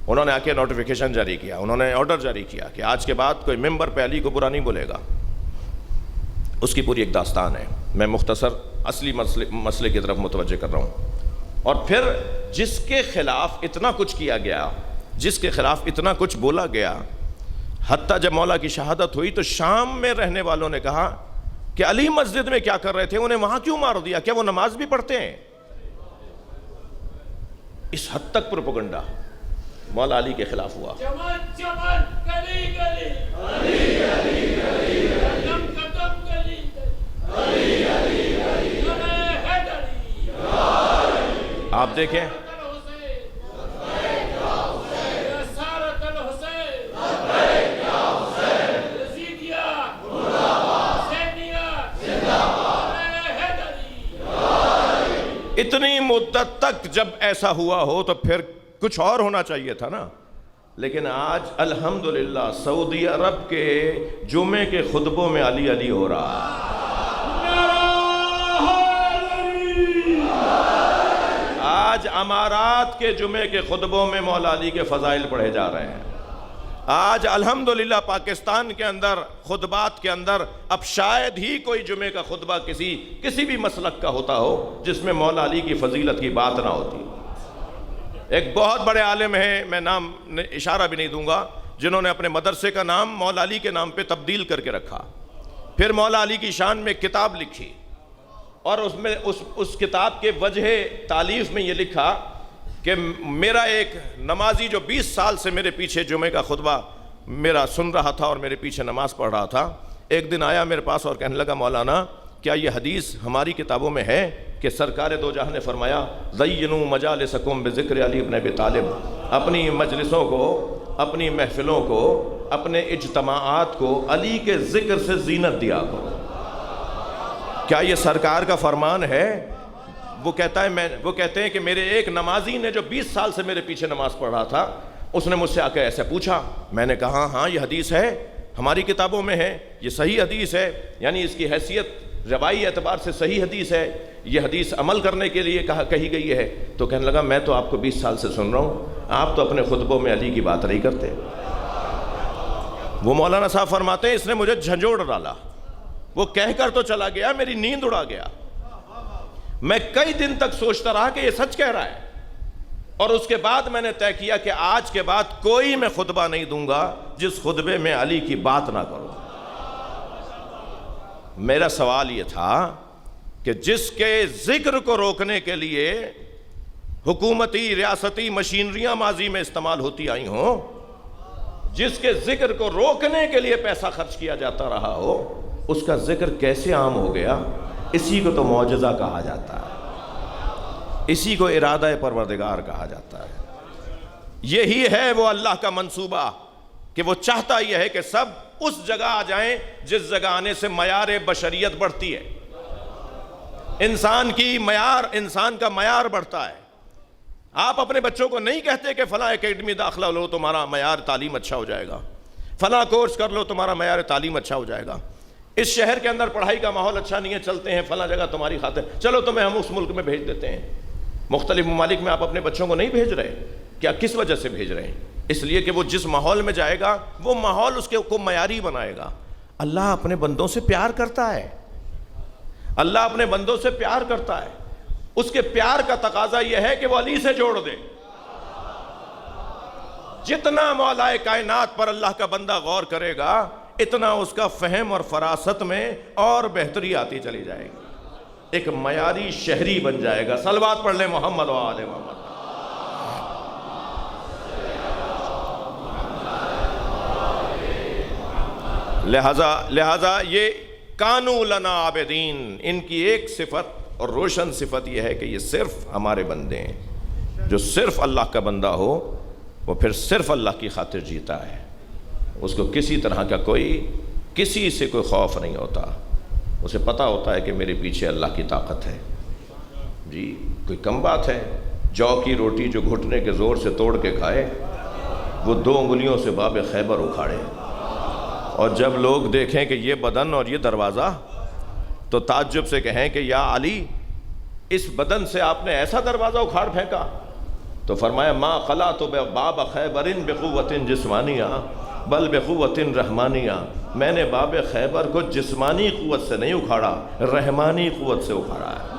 انہوں نے آ کے نوٹیفیکیشن جاری کیا، انہوں نے آرڈر جاری کیا کہ آج کے بعد کوئی ممبر پہ علی کو برا نہیں بولے گا۔ اس کی پوری ایک داستان ہے، میں مختصر اصلی مسئلے کی طرف متوجہ کر رہا ہوں۔ اور پھر جس کے خلاف اتنا کچھ کیا گیا، جس کے خلاف اتنا کچھ بولا گیا، حتیٰ جب مولا کی شہادت ہوئی تو شام میں رہنے والوں نے کہا کہ علی مسجد میں کیا کر رہے تھے، انہیں وہاں کیوں مار دیا، کیا وہ نماز بھی پڑھتے ہیں؟ اس حد تک پروپیگنڈا مولا علی کے خلاف ہوا۔ آپ دیکھیں اتنی مدت تک جب ایسا ہوا ہو تو پھر کچھ اور ہونا چاہیے تھا نا۔ لیکن آج الحمدللہ سعودی عرب کے جمعے کے خطبوں میں علی علی ہو رہا ہے۔ آج امارات کے جمعے کے خطبوں میں مولا علی کے فضائل پڑھے جا رہے ہیں۔ آج الحمدللہ پاکستان کے اندر خطبات کے اندر اب شاید ہی کوئی جمعے کا خطبہ کسی بھی مسلک کا ہوتا ہو جس میں مولا علی کی فضیلت کی بات نہ ہوتی۔ ایک بہت بڑے عالم ہیں، میں نام اشارہ بھی نہیں دوں گا، جنہوں نے اپنے مدرسے کا نام مولا علی کے نام پہ تبدیل کر کے رکھا، پھر مولا علی کی شان میں کتاب لکھی، اور اس میں اس کتاب کے وجہ تالیف میں یہ لکھا کہ میرا ایک نمازی جو 20 سال سے میرے پیچھے جمعے کا خطبہ میرا سن رہا تھا اور میرے پیچھے نماز پڑھ رہا تھا، ایک دن آیا میرے پاس اور کہنے لگا مولانا کیا یہ حدیث ہماری کتابوں میں ہے کہ سرکار دو جہاں نے فرمایا زینوا مجالسکم بذکر علی ابن ابی طالب، اپنی مجلسوں کو، اپنی محفلوں کو، اپنے اجتماعات کو علی کے ذکر سے زینت دیا کرو؟ کیا یہ سرکار کا فرمان ہے؟ وہ کہتے ہیں کہ میرے ایک نمازی نے جو 20 سال سے میرے پیچھے نماز پڑھ رہا تھا، اس نے مجھ سے آ کے ایسے پوچھا، میں نے کہا ہاں یہ حدیث ہے، ہماری کتابوں میں ہے، یہ صحیح حدیث ہے، یعنی اس کی حیثیت روایی اعتبار سے صحیح حدیث ہے، یہ حدیث عمل کرنے کے لیے کہی گئی ہے۔ تو کہنے لگا میں تو آپ کو 20 سال سے سن رہا ہوں، آپ تو اپنے خطبوں میں علی کی بات نہیں کرتے۔ وہ مولانا صاحب فرماتے ہیں اس نے مجھے جھنجھوڑ ڈالا، وہ کہہ کر تو چلا گیا، میری نیند اڑا گیا، میں کئی دن تک سوچتا رہا کہ یہ سچ کہہ رہا ہے، اور اس کے بعد میں نے طے کیا کہ آج کے بعد کوئی میں خطبہ نہیں دوں گا جس خطبے میں علی کی بات نہ کروں۔ میرا سوال یہ تھا کہ جس کے ذکر کو روکنے کے لیے حکومتی ریاستی مشینریاں ماضی میں استعمال ہوتی آئی ہوں، جس کے ذکر کو روکنے کے لیے پیسہ خرچ کیا جاتا رہا ہو، اس کا ذکر کیسے عام ہو گیا؟ اسی کو تو معجزہ کہا جاتا ہے، اسی کو ارادہ پروردگار کہا جاتا ہے۔ یہی ہے وہ اللہ کا منصوبہ کہ وہ چاہتا یہ ہے کہ سب اس جگہ آ جائیں جس جگہ آنے سے معیار بشریت بڑھتی ہے، انسان کا معیار بڑھتا ہے۔ آپ اپنے بچوں کو نہیں کہتے کہ فلاں اکیڈمی داخلہ لو تمہارا معیار تعلیم اچھا ہو جائے گا، فلاں کورس کر لو تمہارا معیار تعلیم اچھا ہو جائے گا، اس شہر کے اندر پڑھائی کا ماحول اچھا نہیں ہے، چلتے ہیں فلاں جگہ تمہاری خاطر، چلو تمہیں ہم اس ملک میں بھیج دیتے ہیں۔ مختلف ممالک میں آپ اپنے بچوں کو نہیں بھیج رہے، کیا کس وجہ سے بھیج رہے ہیں؟ اس لیے کہ وہ جس ماحول میں جائے گا وہ ماحول اس کو معیاری بنائے گا۔ اللہ اپنے بندوں سے پیار کرتا ہے، اللہ اپنے بندوں سے پیار کرتا ہے، اس کے پیار کا تقاضا یہ ہے کہ وہ علی سے جوڑ دے۔ جتنا مولا کائنات پر اللہ کا بندہ غور کرے گا اتنا اس کا فہم اور فراست میں اور بہتری آتی چلی جائے گی، ایک معیاری شہری بن جائے گا۔ صلوات پڑھ لیں محمد و آل محمد۔ لہذا یہ کانو لنا عابدین، ان کی ایک صفت اور روشن صفت یہ ہے کہ یہ صرف ہمارے بندے ہیں۔ جو صرف اللہ کا بندہ ہو وہ پھر صرف اللہ کی خاطر جیتا ہے، اس کو کسی طرح کا کسی سے کوئی خوف نہیں ہوتا، اسے پتہ ہوتا ہے کہ میرے پیچھے اللہ کی طاقت ہے۔ جی کوئی کم بات ہے؟ جو کی روٹی جو گھٹنے کے زور سے توڑ کے کھائے وہ 2 انگلیوں سے باب خیبر اکھاڑے، اور جب لوگ دیکھیں کہ یہ بدن اور یہ دروازہ تو تعجب سے کہیں کہ یا علی، اس بدن سے آپ نے ایسا دروازہ اکھاڑ پھینکا؟ تو فرمایا ما خلعت باب خیبر بقوت جسمانیہ بل بقوت رحمانیہ، میں نے باب خیبر کو جسمانی قوت سے نہیں اکھاڑا، رحمانی قوت سے اکھاڑا ہے۔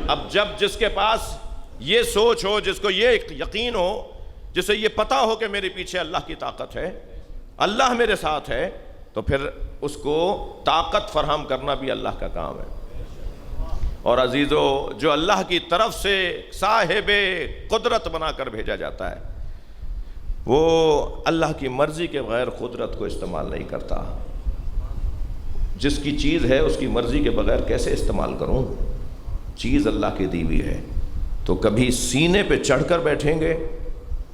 اب جب جس کے پاس یہ سوچ ہو، جس کو یہ یقین ہو، جسے یہ پتا ہو کہ میرے پیچھے اللہ کی طاقت ہے، اللہ میرے ساتھ ہے، تو پھر اس کو طاقت فراہم کرنا بھی اللہ کا کام ہے۔ اور عزیزو، جو اللہ کی طرف سے صاحب قدرت بنا کر بھیجا جاتا ہے وہ اللہ کی مرضی کے بغیر قدرت کو استعمال نہیں کرتا۔ جس کی چیز ہے اس کی مرضی کے بغیر کیسے استعمال کروں؟ چیز اللہ کی دی ہوئی ہے تو کبھی سینے پہ چڑھ کر بیٹھیں گے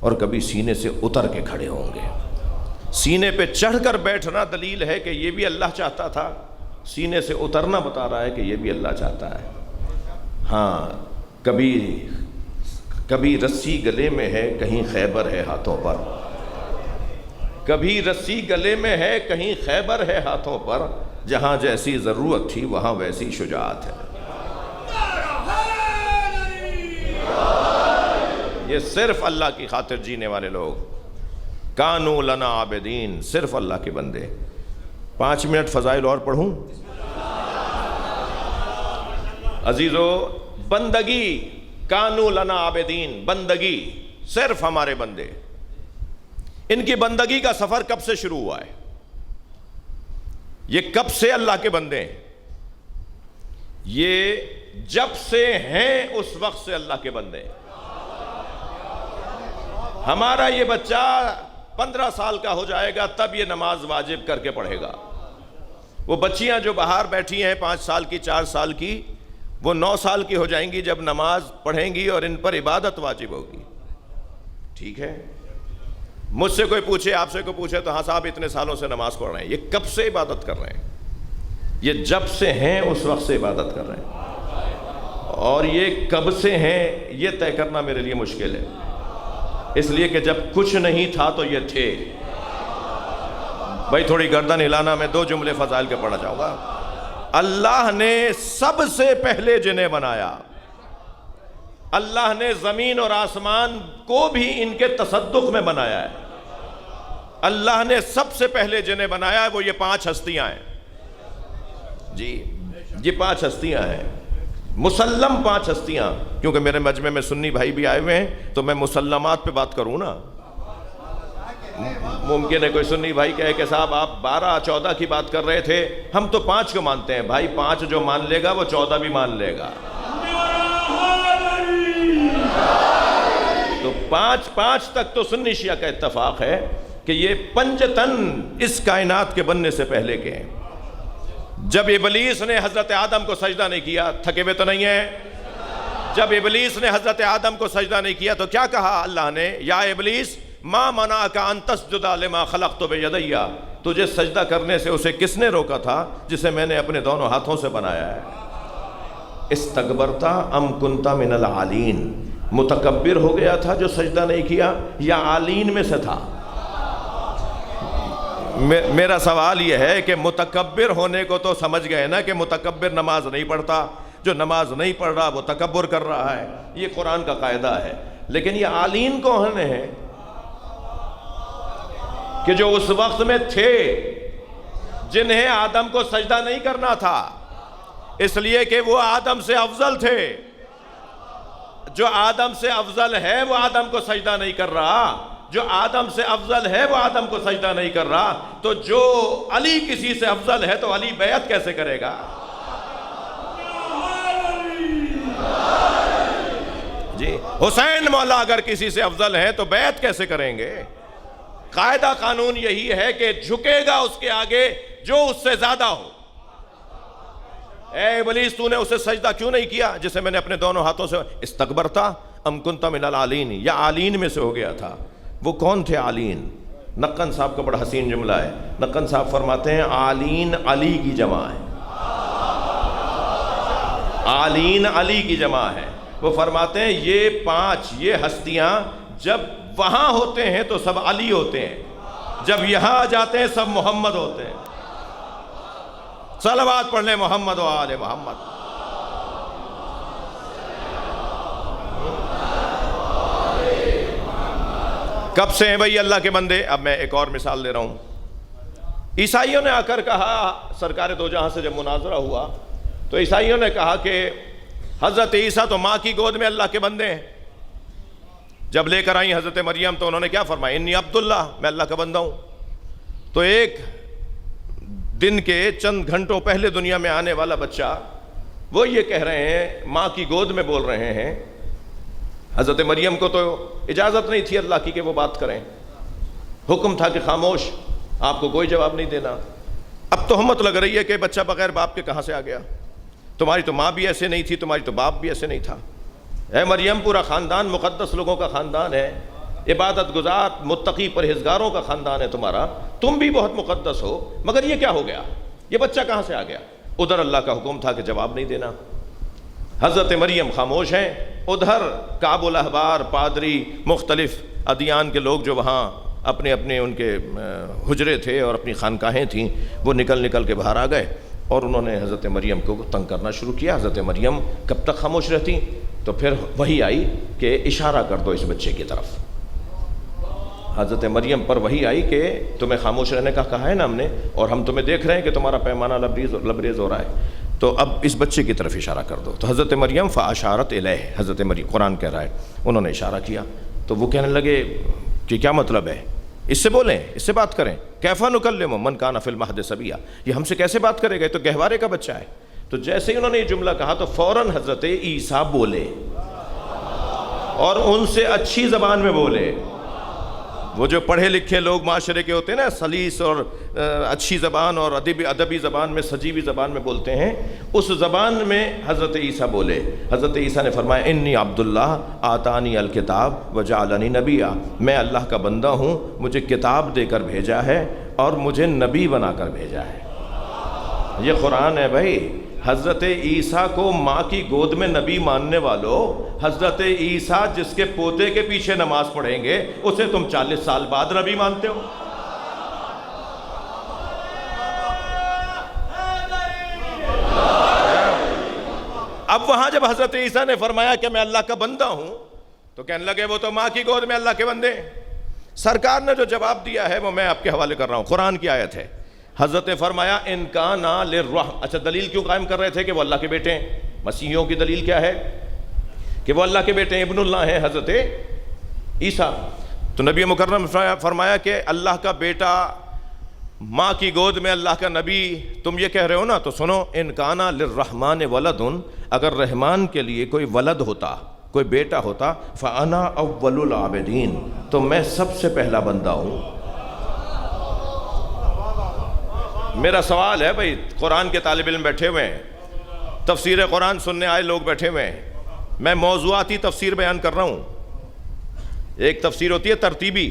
اور کبھی سینے سے اتر کے کھڑے ہوں گے۔ سینے پہ چڑھ کر بیٹھنا دلیل ہے کہ یہ بھی اللہ چاہتا تھا، سینے سے اترنا بتا رہا ہے کہ یہ بھی اللہ چاہتا ہے۔ ہاں، کبھی رسی گلے میں ہے، کہیں خیبر ہے ہاتھوں پر، کبھی رسی گلے میں ہے، کہیں خیبر ہے ہاتھوں پر، جہاں جیسی ضرورت تھی وہاں ویسی شجاعت ہے۔ یہ صرف اللہ کی خاطر جینے والے لوگ، کانو لنا عابدین، صرف اللہ کے بندے۔ 5 منٹ فضائل اور پڑھوں؟ عزیزو، بندگی، کانو لنا عابدین، بندگی، صرف ہمارے بندے۔ ان کی بندگی کا سفر کب سے شروع ہوا ہے؟ یہ کب سے اللہ کے بندے ہیں؟ یہ جب سے ہیں اس وقت سے اللہ کے بندے ہیں۔ ہمارا یہ بچہ 15 سال کا ہو جائے گا تب یہ نماز واجب کر کے پڑھے گا۔ وہ بچیاں جو باہر بیٹھی ہیں 5 سال کی، 4 سال کی، وہ 9 سال کی ہو جائیں گی جب نماز پڑھیں گی اور ان پر عبادت واجب ہوگی۔ ٹھیک ہے؟ مجھ سے کوئی پوچھے، آپ سے کوئی پوچھے تو ہاں صاحب اتنے سالوں سے نماز پڑھ رہے ہیں۔ یہ کب سے عبادت کر رہے ہیں؟ یہ جب سے ہیں اس وقت سے عبادت کر رہے ہیں، اور یہ کب سے ہیں یہ طے کرنا میرے لیے مشکل ہے، اس لیے کہ جب کچھ نہیں تھا تو یہ تھے۔ بھائی تھوڑی گردن ہلانا، میں 2 جملے فضائل کے پڑھنا چاہوں گا۔ اللہ نے سب سے پہلے جنہیں بنایا، اللہ نے زمین اور آسمان کو بھی ان کے تصدق میں بنایا ہے۔ اللہ نے سب سے پہلے جنہیں بنایا ہے وہ یہ 5 ہستیاں ہیں۔ جی یہ 5 ہستیاں ہیں، مسلم 5 ہستیاں، کیونکہ میرے مجمع میں سنی بھائی بھی آئے ہوئے ہیں تو میں مسلمات پہ بات کروں نا۔ ممکن ہے کوئی سنی بھائی کہے کہ صاحب آپ 12-14 کی بات کر رہے تھے، ہم تو 5 کو مانتے ہیں۔ بھائی 5 جو مان لے گا وہ 14 بھی مان لے گا۔ تو 5 تک تو سنی شیعہ کا اتفاق ہے کہ یہ پنجتن اس کائنات کے بننے سے پہلے کے ہیں۔ جب ابلیس نے حضرت آدم کو سجدہ نہیں کیا، تھکے ہوئے تو نہیں ہیں؟ جب ابلیس نے حضرت آدم کو سجدہ نہیں کیا تو کیا کہا اللہ نے؟ یا ابلیس ما منعک ان تسجد لما خلقت بیدی، تجھے سجدہ کرنے سے اسے کس نے روکا تھا جسے میں نے اپنے دونوں ہاتھوں سے بنایا ہے؟ استکبرتا ام کنتا من العالین، متکبر ہو گیا تھا جو سجدہ نہیں کیا یا عالین میں سے تھا؟ میرا سوال یہ ہے کہ متکبر ہونے کو تو سمجھ گئے نا کہ متکبر نماز نہیں پڑھتا، جو نماز نہیں پڑھ رہا وہ تکبر کر رہا ہے، یہ قرآن کا قاعدہ ہے۔ لیکن یہ عالین کون ہیں کہ جو اس وقت میں تھے جنہیں آدم کو سجدہ نہیں کرنا تھا، اس لیے کہ وہ آدم سے افضل تھے۔ جو آدم سے افضل ہے وہ آدم کو سجدہ نہیں کر رہا، جو آدم سے افضل ہے وہ آدم کو سجدہ نہیں کر رہا، تو جو علی کسی سے افضل ہے تو علی بیعت کیسے کرے گا؟ جی حسین مولا اگر کسی سے افضل ہے تو بیعت کیسے کریں گے؟ قاعدہ قانون یہی ہے کہ جھکے گا اس کے آگے جو اس سے زیادہ ہو۔ اے ابلیس، تو نے اسے سجدہ کیوں نہیں کیا جسے میں نے اپنے دونوں ہاتھوں سے؟ استکبرتا ام کنت من العالین، یا عالین میں سے ہو گیا تھا۔ وہ کون تھے عالین؟ نقن صاحب کا بڑا حسین جملہ ہے۔ نقن صاحب فرماتے ہیں عالین علی کی جمع ہے، عالین علی کی جمع ہے۔ وہ فرماتے ہیں یہ پانچ، یہ ہستیاں جب وہاں ہوتے ہیں تو سب علی ہوتے ہیں، جب یہاں آ جاتے ہیں سب محمد ہوتے ہیں۔ صلوات پڑھ لیں محمد و آل محمد۔ کب سے ہیں بھئی اللہ کے بندے؟ اب میں ایک اور مثال دے رہا ہوں۔ عیسائیوں نے آ کر کہا، سرکار دو جہاں سے جب مناظرہ ہوا تو عیسائیوں نے کہا کہ حضرت عیسیٰ تو ماں کی گود میں اللہ کے بندے ہیں۔ جب لے کر آئیں حضرت مریم تو انہوں نے کیا فرمایا؟ انی عبداللہ، میں اللہ کا بندہ ہوں۔ تو ایک دن کے چند گھنٹوں پہلے دنیا میں آنے والا بچہ وہ یہ کہہ رہے ہیں، ماں کی گود میں بول رہے ہیں۔ حضرت مریم کو تو اجازت نہیں تھی اللہ کی کہ وہ بات کریں، حکم تھا کہ خاموش، آپ کو کوئی جواب نہیں دینا۔ اب تہمت لگ رہی ہے کہ بچہ بغیر باپ کے کہاں سے آ گیا، تمہاری تو ماں بھی ایسے نہیں تھی، تمہاری تو باپ بھی ایسے نہیں تھا۔ اے مریم، پورا خاندان مقدس لوگوں کا خاندان ہے، عبادت گزار متقی پرہیزگاروں کا خاندان ہے تمہارا، تم بھی بہت مقدس ہو، مگر یہ کیا ہو گیا؟ یہ بچہ کہاں سے آ گیا؟ ادھر اللہ کا حکم تھا کہ جواب نہیں دینا، حضرت مریم خاموش ہیں۔ ادھر کعب الاحبار، پادری، مختلف ادیان کے لوگ جو وہاں اپنے اپنے ان کے حجرے تھے اور اپنی خانقاہیں تھیں، وہ نکل کے باہر آ گئے اور انہوں نے حضرت مریم کو تنگ کرنا شروع کیا۔ حضرت مریم کب تک خاموش رہتی؟ تو پھر وہی آئی کہ اشارہ کر دو اس بچے کی طرف۔ حضرت مریم پر وہی آئی کہ تمہیں خاموش رہنے کا کہا ہے نا ہم نے، اور ہم تمہیں دیکھ رہے ہیں کہ تمہارا پیمانہ لبریز ہو رہا ہے، تو اب اس بچے کی طرف اشارہ کر دو۔ تو حضرت مریم فاشارت الیہ، حضرت مریم، قرآن کہہ رہا ہے، انہوں نے اشارہ کیا۔ تو وہ کہنے لگے کہ کیا مطلب ہے؟ اس سے بولیں، اس سے بات کریں۔ کیفا نکلم من کان فی المہد صبیا، یہ ہم سے کیسے بات کرے گا، یہ تو گہوارے کا بچہ ہے۔ تو جیسے ہی انہوں نے یہ جملہ کہا تو فوراً حضرت عیسیٰ بولے، اور ان سے اچھی زبان میں بولے۔ وہ جو پڑھے لکھے لوگ معاشرے کے ہوتے ہیں نا، سلیس اور اچھی زبان اور ادبی زبان میں، سجی ہوئی زبان میں بولتے ہیں، اس زبان میں حضرت عیسیٰ بولے۔ حضرت عیسیٰ نے فرمایا انی عبداللہ آتانی الکتاب وجعلنی نبیا، میں اللہ کا بندہ ہوں، مجھے کتاب دے کر بھیجا ہے اور مجھے نبی بنا کر بھیجا ہے۔ یہ قرآن ہے بھائی۔ حضرت عیسیٰ کو ماں کی گود میں نبی ماننے والوں، حضرت عیسیٰ جس کے پوتے کے پیچھے نماز پڑھیں گے اسے تم 40 سال بعد نبی مانتے ہو۔ اب وہاں جب حضرت عیسیٰ نے فرمایا کہ میں اللہ کا بندہ ہوں تو کہنے لگے وہ تو ماں کی گود میں اللہ کے بندے۔ سرکار نے جو جواب دیا ہے وہ میں آپ کے حوالے کر رہا ہوں، قرآن کی آیت ہے۔ حضرت نے فرمایا ان کان للرحم، اچھا دلیل کیوں قائم کر رہے تھے کہ وہ اللہ کے بیٹے ہیں؟ مسیحیوں کی دلیل کیا ہے کہ وہ اللہ کے بیٹے ہیں، ابن اللہ ہیں حضرت عیسیٰ۔ تو نبی مکرم فرمایا کہ اللہ کا بیٹا، ماں کی گود میں اللہ کا نبی، تم یہ کہہ رہے ہو نا، تو سنو، ان کان للرحمن ولد، اگر رحمان کے لیے کوئی ولد ہوتا، کوئی بیٹا ہوتا، فانا اول العابدین، تو میں سب سے پہلا بندہ ہوں۔ میرا سوال ہے بھائی، قرآن کے طالب علم بیٹھے ہوئے ہیں، تفسیر قرآن سننے آئے لوگ بیٹھے ہوئے ہیں، میں موضوعاتی تفسیر بیان کر رہا ہوں۔ ایک تفسیر ہوتی ہے ترتیبی،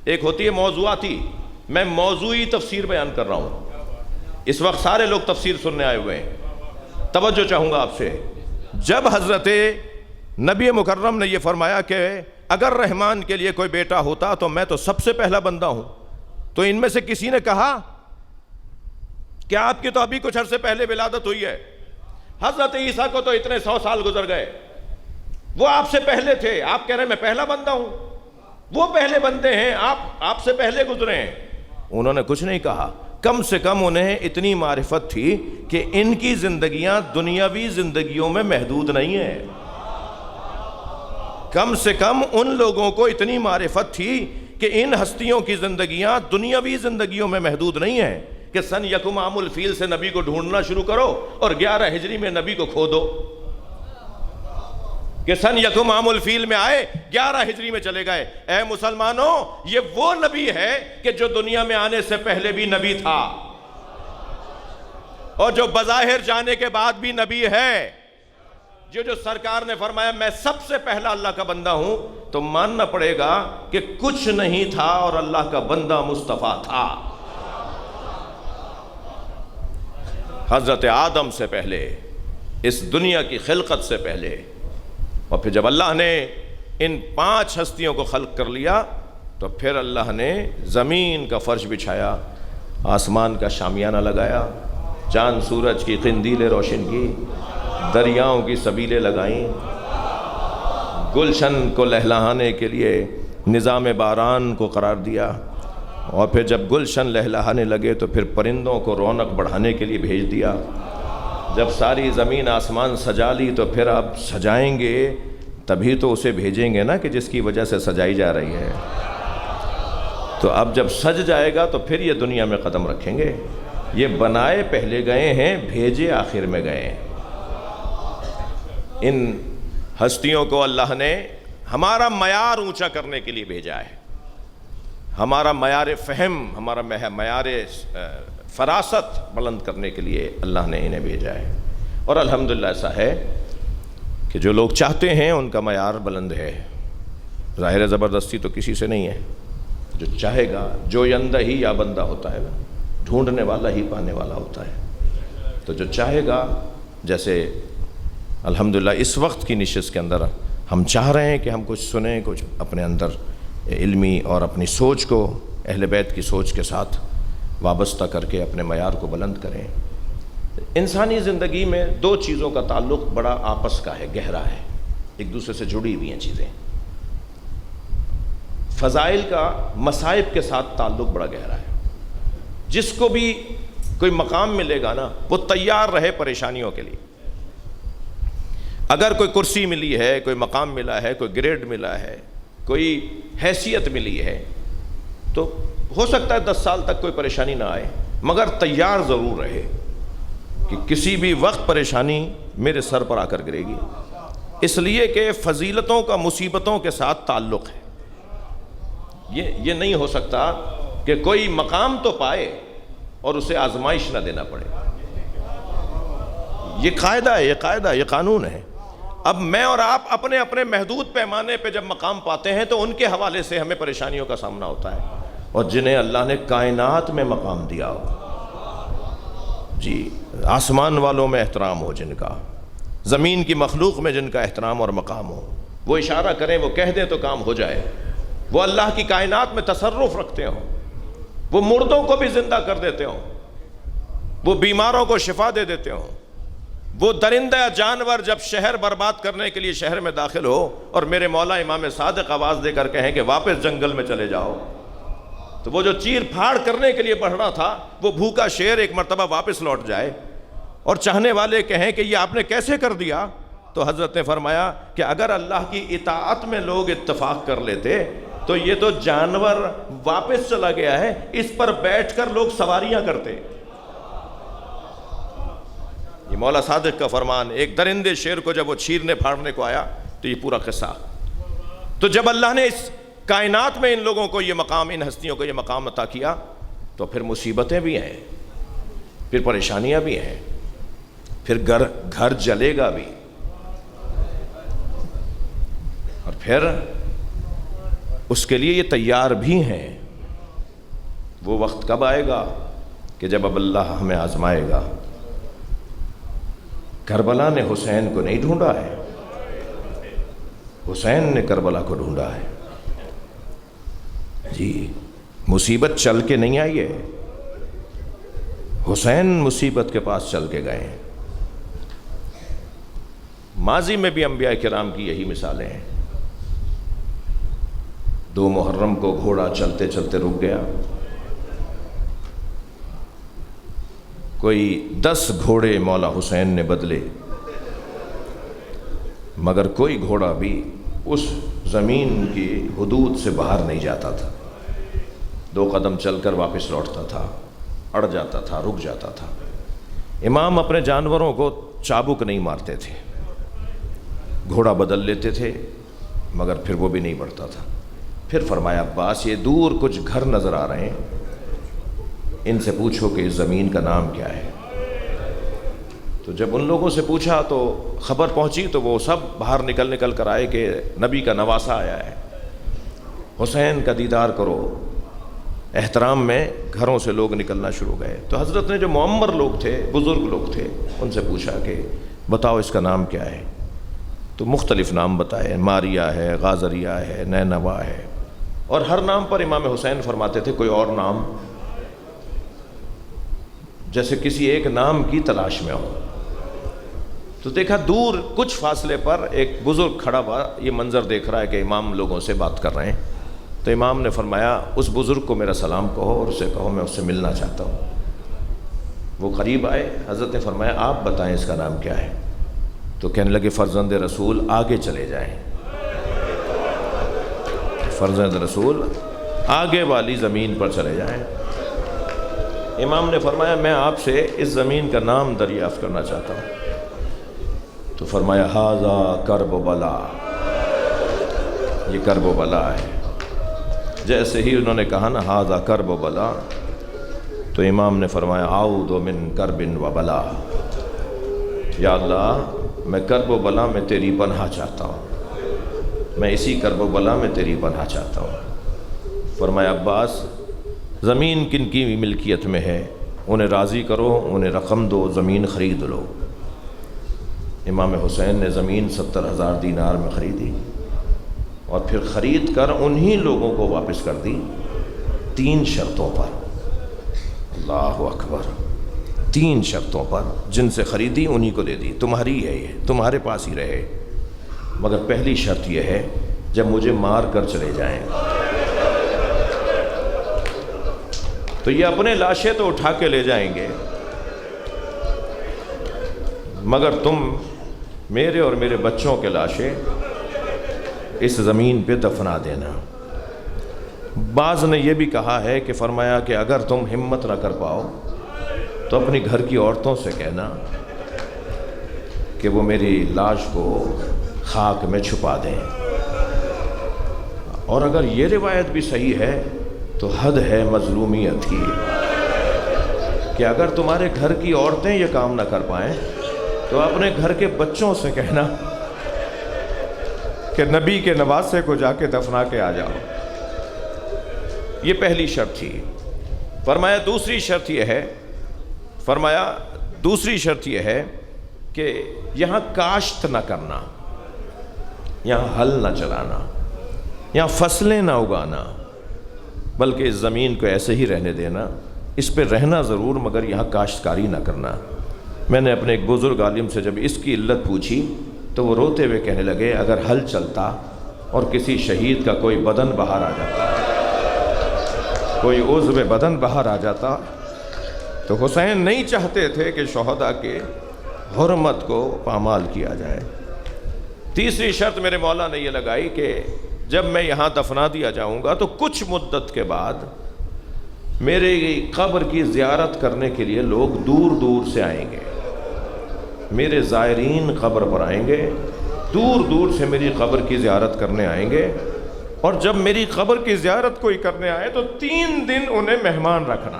ایک ہوتی ہے موضوعاتی، میں موضوعی تفسیر بیان کر رہا ہوں۔ اس وقت سارے لوگ تفسیر سننے آئے ہوئے ہیں، توجہ چاہوں گا آپ سے۔ جب حضرت نبی مکرم نے یہ فرمایا کہ اگر رحمان کے لیے کوئی بیٹا ہوتا تو میں تو سب سے پہلا بندہ ہوں، تو ان میں سے کسی نے کہا کہ آپ کی تو ابھی کچھ عرصے پہلے ولادت ہوئی ہے، حضرت عیسیٰ کو تو اتنے 100 سال گزر گئے، وہ آپ سے پہلے تھے، آپ کہہ رہے ہیں میں پہلا بندہ ہوں، وہ پہلے بندے ہیں، آپ سے پہلے گزرے ہیں۔ انہوں نے کچھ نہیں کہا، کم سے کم انہیں اتنی معرفت تھی کہ ان کی زندگیاں دنیاوی زندگیوں میں محدود نہیں ہیں۔ کم سے کم ان لوگوں کو اتنی معرفت تھی کہ ان ہستیوں کی زندگیاں دنیاوی زندگیوں میں محدود نہیں ہیں کہ سن یکم عام الفیل سے نبی کو ڈھونڈنا شروع کرو اور 11 ہجری میں نبی کو کھو دو۔ کہ سن یکم عام الفیل میں آئے، 11 ہجری میں چلے گئے۔ اے مسلمانوں، یہ وہ نبی ہے کہ جو دنیا میں آنے سے پہلے بھی نبی تھا، اور جو بظاہر جانے کے بعد بھی نبی ہے۔ جو سرکار نے فرمایا میں سب سے پہلا اللہ کا بندہ ہوں، تو ماننا پڑے گا کہ کچھ نہیں تھا اور اللہ کا بندہ مصطفیٰ تھا۔ حضرت آدم سے پہلے، اس دنیا کی خلقت سے پہلے، اور پھر جب اللہ نے ان 5 ہستیوں کو خلق کر لیا تو پھر اللہ نے زمین کا فرش بچھایا، آسمان کا شامیانہ لگایا، چاند سورج کی قندیلیں روشن کی، دریاؤں کی سبیلیں لگائیں، گلشن کو لہلانے کے لیے نظام باران کو قرار دیا، اور پھر جب گلشن لہلانے لگے تو پھر پرندوں کو رونق بڑھانے کے لیے بھیج دیا۔ جب ساری زمین آسمان سجا لی تو پھر اب سجائیں گے تبھی تو اسے بھیجیں گے نا کہ جس کی وجہ سے سجائی جا رہی ہے۔ تو اب جب سج جائے گا تو پھر یہ دنیا میں قدم رکھیں گے۔ یہ بنائے پہلے گئے ہیں، بھیجے آخر میں گئے ہیں۔ ان ہستیوں کو اللہ نے ہمارا معیار اونچا کرنے کے لیے بھیجا ہے، ہمارا معیار فہم، ہمارا معیار فراست بلند کرنے کے لیے اللہ نے انہیں بھیجا ہے۔ اور الحمدللہ ایسا ہے کہ جو لوگ چاہتے ہیں ان کا معیار بلند ہے۔ ظاہر زبردستی تو کسی سے نہیں ہے، جو چاہے گا، جو یندہ ہی یا بندہ ہوتا ہے، ڈھونڈنے والا ہی پانے والا ہوتا ہے۔ تو جو چاہے گا، جیسے الحمدللہ اس وقت کی نشست کے اندر ہم چاہ رہے ہیں کہ ہم کچھ سنیں، کچھ اپنے اندر علمی اور اپنی سوچ کو اہل بیت کی سوچ کے ساتھ وابستہ کر کے اپنے معیار کو بلند کریں۔ انسانی زندگی میں 2 چیزوں کا تعلق بڑا آپس کا ہے، گہرا ہے، ایک دوسرے سے جڑی ہوئی ہیں چیزیں۔ فضائل کا مصائب کے ساتھ تعلق بڑا گہرا ہے۔ جس کو بھی کوئی مقام ملے گا نا، وہ تیار رہے پریشانیوں کے لیے۔ اگر کوئی کرسی ملی ہے، کوئی مقام ملا ہے، کوئی گریڈ ملا ہے، کوئی حیثیت ملی ہے، تو ہو سکتا ہے 10 سال تک کوئی پریشانی نہ آئے، مگر تیار ضرور رہے کہ کسی بھی وقت پریشانی میرے سر پر آ کر گرے گی، اس لیے کہ فضیلتوں کا مصیبتوں کے ساتھ تعلق ہے۔ یہ نہیں ہو سکتا کہ کوئی مقام تو پائے اور اسے آزمائش نہ دینا پڑے۔ یہ قاعدہ ہے، یہ قانون ہے۔ اب میں اور آپ اپنے اپنے محدود پیمانے پہ جب مقام پاتے ہیں تو ان کے حوالے سے ہمیں پریشانیوں کا سامنا ہوتا ہے، اور جنہیں اللہ نے کائنات میں مقام دیا ہو، جی آسمان والوں میں احترام ہو جن کا، زمین کی مخلوق میں جن کا احترام اور مقام ہو، وہ اشارہ کریں، وہ کہہ دیں تو کام ہو جائے، وہ اللہ کی کائنات میں تصرف رکھتے ہوں، وہ مردوں کو بھی زندہ کر دیتے ہوں، وہ بیماروں کو شفا دے دیتے ہوں، وہ درندہ جانور جب شہر برباد کرنے کے لیے شہر میں داخل ہو اور میرے مولا امام صادق آواز دے کر کہیں کہ واپس جنگل میں چلے جاؤ، تو وہ جو چیر پھاڑ کرنے کے لیے بڑھ رہا تھا، وہ بھوکا شیر ایک مرتبہ واپس لوٹ جائے، اور چاہنے والے کہیں کہ یہ آپ نے کیسے کر دیا، تو حضرت نے فرمایا کہ اگر اللہ کی اطاعت میں لوگ اتفاق کر لیتے تو یہ تو جانور واپس چلا گیا ہے، اس پر بیٹھ کر لوگ سواریاں کرتے۔ یہ مولا صادق کا فرمان، ایک درندے شیر کو جب وہ چیرنے پھاڑنے کو آیا تو یہ پورا قصہ۔ تو جب اللہ نے اس کائنات میں ان لوگوں کو یہ مقام، ان ہستیوں کو یہ مقام عطا کیا، تو پھر مصیبتیں بھی ہیں، پھر پریشانیاں بھی ہیں، پھر گھر جلے گا بھی، اور پھر اس کے لیے یہ تیار بھی ہیں۔ وہ وقت کب آئے گا کہ جب اب اللہ ہمیں آزمائے گا۔ کربلا نے حسین کو نہیں ڈھونڈا ہے، حسین نے کربلا کو ڈھونڈا ہے۔ جی مصیبت چل کے نہیں آئی ہے، حسین مصیبت کے پاس چل کے گئے ہیں۔ ماضی میں بھی انبیاء کرام کی یہی مثالیں ہیں۔ 2 محرم کو گھوڑا چلتے چلتے رک گیا، کوئی 10 گھوڑے مولا حسین نے بدلے، مگر کوئی گھوڑا بھی اس زمین کی حدود سے باہر نہیں جاتا تھا۔ 2 قدم چل کر واپس لوٹتا تھا، اڑ جاتا تھا، رک جاتا تھا۔ امام اپنے جانوروں کو چابک نہیں مارتے تھے، گھوڑا بدل لیتے تھے مگر پھر وہ بھی نہیں بڑھتا تھا۔ پھر فرمایا عباس یہ دور کچھ گھر نظر آ رہے ہیں، ان سے پوچھو کہ اس زمین کا نام کیا ہے۔ تو جب ان لوگوں سے پوچھا تو خبر پہنچی تو وہ سب باہر نکل کر آئے کہ نبی کا نواسہ آیا ہے، حسین کا دیدار کرو۔ احترام میں گھروں سے لوگ نکلنا شروع گئے۔ تو حضرت نے جو معمر لوگ تھے، بزرگ لوگ تھے، ان سے پوچھا کہ بتاؤ اس کا نام کیا ہے۔ تو مختلف نام بتائے، ماریہ ہے، غازریہ ہے، نینوا ہے، اور ہر نام پر امام حسین فرماتے تھے کوئی اور نام، جیسے کسی ایک نام کی تلاش میں ہو۔ تو دیکھا دور کچھ فاصلے پر ایک بزرگ کھڑا ہوا، یہ منظر دیکھ رہا ہے کہ امام لوگوں سے بات کر رہے ہیں۔ تو امام نے فرمایا اس بزرگ کو میرا سلام کہو اور اسے کہو میں اس سے ملنا چاہتا ہوں۔ وہ قریب آئے، حضرت نے فرمایا آپ بتائیں اس کا نام کیا ہے۔ تو کہنے لگے فرزند رسول آگے چلے جائیں، فرزند رسول آگے والی زمین پر چلے جائیں۔ امام نے فرمایا میں آپ سے اس زمین کا نام دریافت کرنا چاہتا ہوں۔ تو فرمایا ھذا کرب و بلا، یہ کرب و بلا ہے۔ جیسے ہی انہوں نے کہا نا ھذا کرب و بلا، تو امام نے فرمایا اعوذ من کرب و بلا، یا اللہ میں کرب و بلا میں تیری پناہ چاہتا ہوں، میں اسی کرب و بلا میں تیری پناہ چاہتا ہوں۔ فرمایا عباس زمین کن کی ملکیت میں ہے، انہیں راضی کرو، انہیں رقم دو، زمین خرید لو۔ امام حسین نے زمین 70,000 دینار میں خریدی اور پھر خرید کر انہی لوگوں کو واپس کر دی 3 شرطوں پر۔ اللہ اکبر، 3 شرطوں پر، جن سے خریدی انہی کو دے دی، تمہاری ہے یہ، تمہارے پاس ہی رہے، مگر پہلی شرط یہ ہے جب مجھے مار کر چلے جائیں تو یہ اپنے لاشیں تو اٹھا کے لے جائیں گے، مگر تم میرے اور میرے بچوں کے لاشیں اس زمین پہ دفنا دینا۔ بعض نے یہ بھی کہا ہے کہ فرمایا کہ اگر تم ہمت نہ کر پاؤ تو اپنی گھر کی عورتوں سے کہنا کہ وہ میری لاش کو خاک میں چھپا دیں۔ اور اگر یہ روایت بھی صحیح ہے تو حد ہے مظلومیت کی کہ اگر تمہارے گھر کی عورتیں یہ کام نہ کر پائیں تو اپنے گھر کے بچوں سے کہنا کہ نبی کے نواسے کو جا کے دفنا کے آ جاؤ۔ یہ پہلی شرط تھی۔ فرمایا دوسری شرط یہ ہے کہ یہاں کاشت نہ کرنا، یہاں ہل نہ چلانا، یہاں فصلیں نہ اگانا، بلکہ اس زمین کو ایسے ہی رہنے دینا، اس پہ رہنا ضرور مگر یہاں کاشتکاری نہ کرنا۔ میں نے اپنے ایک بزرگ عالم سے جب اس کی علت پوچھی تو وہ روتے ہوئے کہنے لگے اگر ہل چلتا اور کسی شہید کا کوئی بدن باہر آ جاتا، کوئی عضو بدن باہر آ جاتا تو حسین نہیں چاہتے تھے کہ شہداء کے حرمت کو پامال کیا جائے۔ تیسری شرط میرے مولا نے یہ لگائی کہ جب میں یہاں دفنا دیا جاؤں گا تو کچھ مدت کے بعد میرے قبر کی زیارت کرنے کے لیے لوگ دور دور سے آئیں گے، میرے زائرین قبر پر آئیں گے، دور دور سے میری قبر کی زیارت کرنے آئیں گے، اور جب میری قبر کی زیارت کوئی کرنے آئے تو 3 دن انہیں مہمان رکھنا۔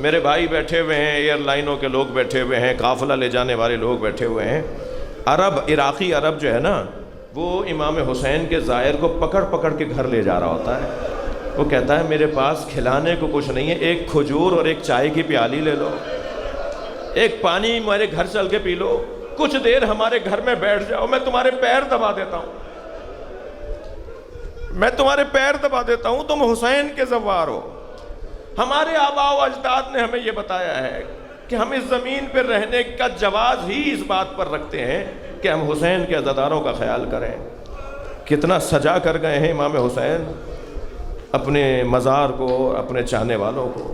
میرے بھائی بیٹھے ہوئے ہیں، ایئر لائنوں کے لوگ بیٹھے ہوئے ہیں، قافلہ لے جانے والے لوگ بیٹھے ہوئے ہیں، عراقی عرب جو ہے نا وہ امام حسین کے زائر کو پکڑ پکڑ کے گھر لے جا رہا ہوتا ہے۔ وہ کہتا ہے میرے پاس کھلانے کو کچھ نہیں ہے، ایک کھجور اور ایک چائے کی پیالی لے لو، ایک پانی میرے گھر چل کے پی لو، کچھ دیر ہمارے گھر میں بیٹھ جاؤ، میں تمہارے پیر دبا دیتا ہوں، میں تمہارے پیر دبا دیتا ہوں، تم حسین کے زوار ہو۔ ہمارے آباء و اجداد نے ہمیں یہ بتایا ہے کہ ہم اس زمین پر رہنے کا جواز ہی اس بات پر رکھتے ہیں کہ ہم حسین کے عزاداروں کا خیال کریں۔ کتنا سجا کر گئے ہیں امام حسین اپنے مزار کو، اپنے چاہنے والوں کو،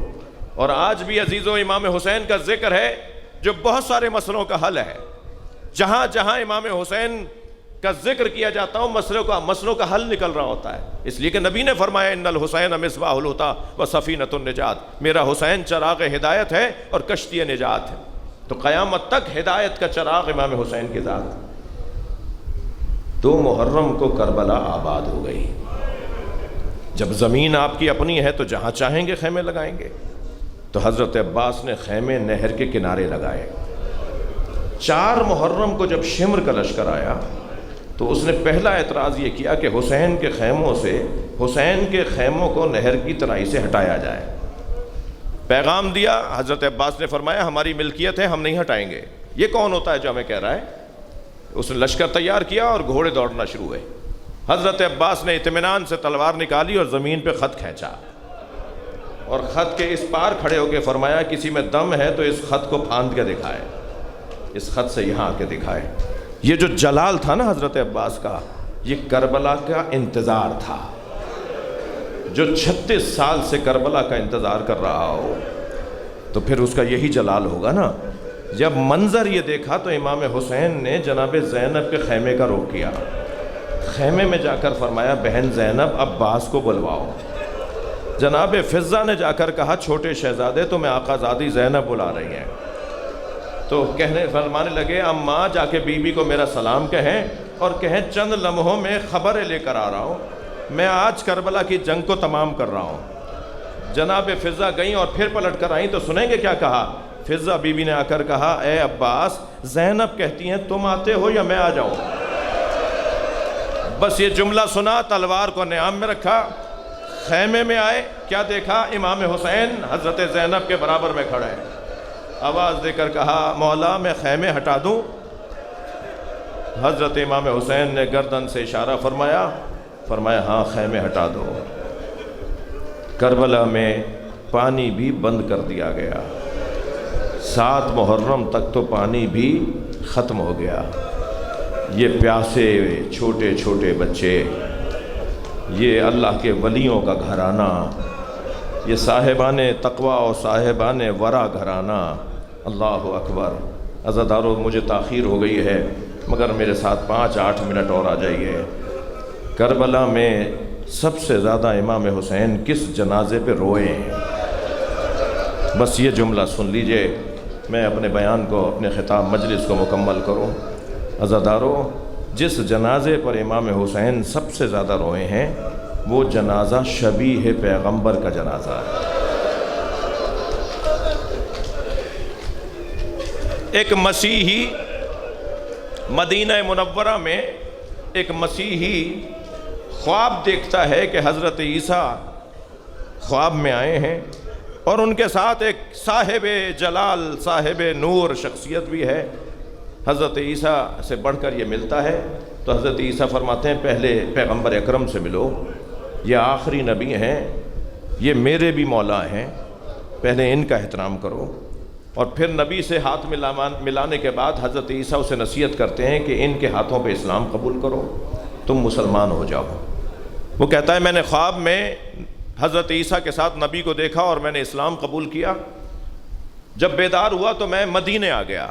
اور آج بھی عزیزوں امام حسین کا ذکر ہے جو بہت سارے مسئلوں کا حل ہے۔ جہاں جہاں امام حسین کا ذکر کیا جاتا ہوں مسئلوں کا حل نکل رہا ہوتا ہے، اس لیے کہ نبی نے فرمایا ان الحسین مصباح الہدی و سفینۃ النجات، میرا حسین چراغ ہدایت ہے اور کشتی نجات ہے۔ تو قیامت تک ہدایت کا چراغ امام حسین کی ذات۔ 2 محرم کو کربلا آباد ہو گئی۔ جب زمین آپ کی اپنی ہے تو جہاں چاہیں گے خیمے لگائیں گے، تو حضرت عباس نے خیمے نہر کے کنارے لگائے۔ 4 محرم کو جب شمر کا لشکر آیا تو اس نے پہلا اعتراض یہ کیا کہ حسین کے خیموں کو نہر کی ترائی سے ہٹایا جائے۔ پیغام دیا، حضرت عباس نے فرمایا ہماری ملکیت ہے، ہم نہیں ہٹائیں گے۔ یہ کون ہوتا ہے جو ہمیں کہہ رہا ہے؟ اس نے لشکر تیار کیا اور گھوڑے دوڑنا شروع ہوئے۔ حضرت عباس نے اطمینان سے تلوار نکالی اور زمین پہ خط کھینچا، اور خط کے اس پار کھڑے ہو کے فرمایا کسی میں دم ہے تو اس خط کو پھاند کے دکھائے، اس خط سے یہاں آ کے دکھائے۔ یہ جو جلال تھا نا حضرت عباس کا، یہ کربلا کا انتظار تھا۔ جو 36 سال سے کربلا کا انتظار کر رہا ہو تو پھر اس کا یہی جلال ہوگا نا۔ جب منظر یہ دیکھا تو امام حسین نے جناب زینب کے خیمے کا رخ کیا، خیمے میں جا کر فرمایا بہن زینب عباس کو بلواؤ۔ جناب فضہ نے جا کر کہا چھوٹے شہزادے تمہیں آقا زادی زینب بلا رہی ہیں۔ تو فرمانے لگے اماں جا کے بی بی کو میرا سلام کہیں اور کہیں چند لمحوں میں خبریں لے کر آ رہا ہوں، میں آج کربلا کی جنگ کو تمام کر رہا ہوں۔ جناب فضہ گئیں اور پھر پلٹ کر آئیں تو سنیں گے کیا کہا؟ فضہ بی بی نے آ کر کہا اے عباس زینب کہتی ہیں تم آتے ہو یا میں آ جاؤں؟ بس یہ جملہ سنا، تلوار کو نیام میں رکھا، خیمے میں آئے، کیا دیکھا؟ امام حسین حضرت زینب کے برابر میں کھڑے ہیں۔ آواز دے کر کہا مولا میں خیمے ہٹا دوں؟ حضرت امام حسین نے گردن سے اشارہ فرمایا ہاں خیمے ہٹا دو۔ کربلا میں پانی بھی بند کر دیا گیا، 7 محرم تک تو پانی بھی ختم ہو گیا۔ یہ پیاسے چھوٹے چھوٹے بچے، یہ اللہ کے ولیوں کا گھرانہ، یہ صاحبان تقوی و صاحبان ورع گھرانہ، اللہ اکبر۔ عزادارو مجھے تاخیر ہو گئی ہے مگر میرے ساتھ 5-8 منٹ اور آ جائیے۔ کربلا میں سب سے زیادہ امام حسین کس جنازے پہ روئے ہیں؟ بس یہ جملہ سن لیجئے، میں اپنے بیان کو، اپنے خطاب مجلس کو مکمل کروں۔ عزادارو جس جنازے پر امام حسین سب سے زیادہ روئے ہیں وہ جنازہ شبیہ پیغمبر کا جنازہ ہے۔ ایک مسیحی مدینہ منورہ میں ایک مسیحی خواب دیکھتا ہے کہ حضرت عیسیٰ خواب میں آئے ہیں اور ان کے ساتھ ایک صاحب جلال صاحب نور شخصیت بھی ہے۔ حضرت عیسیٰ سے بڑھ کر یہ ملتا ہے تو حضرت عیسیٰ فرماتے ہیں پہلے پیغمبر اکرم سے ملو، یہ آخری نبی ہیں، یہ میرے بھی مولا ہیں، پہلے ان کا احترام کرو۔ اور پھر نبی سے ہاتھ ملانے کے بعد حضرت عیسیٰ اسے نصیحت کرتے ہیں کہ ان کے ہاتھوں پہ اسلام قبول کرو، تم مسلمان ہو جاؤ۔ وہ کہتا ہے میں نے خواب میں حضرت عیسیٰ کے ساتھ نبی کو دیکھا اور میں نے اسلام قبول کیا۔ جب بیدار ہوا تو میں مدینے آ گیا۔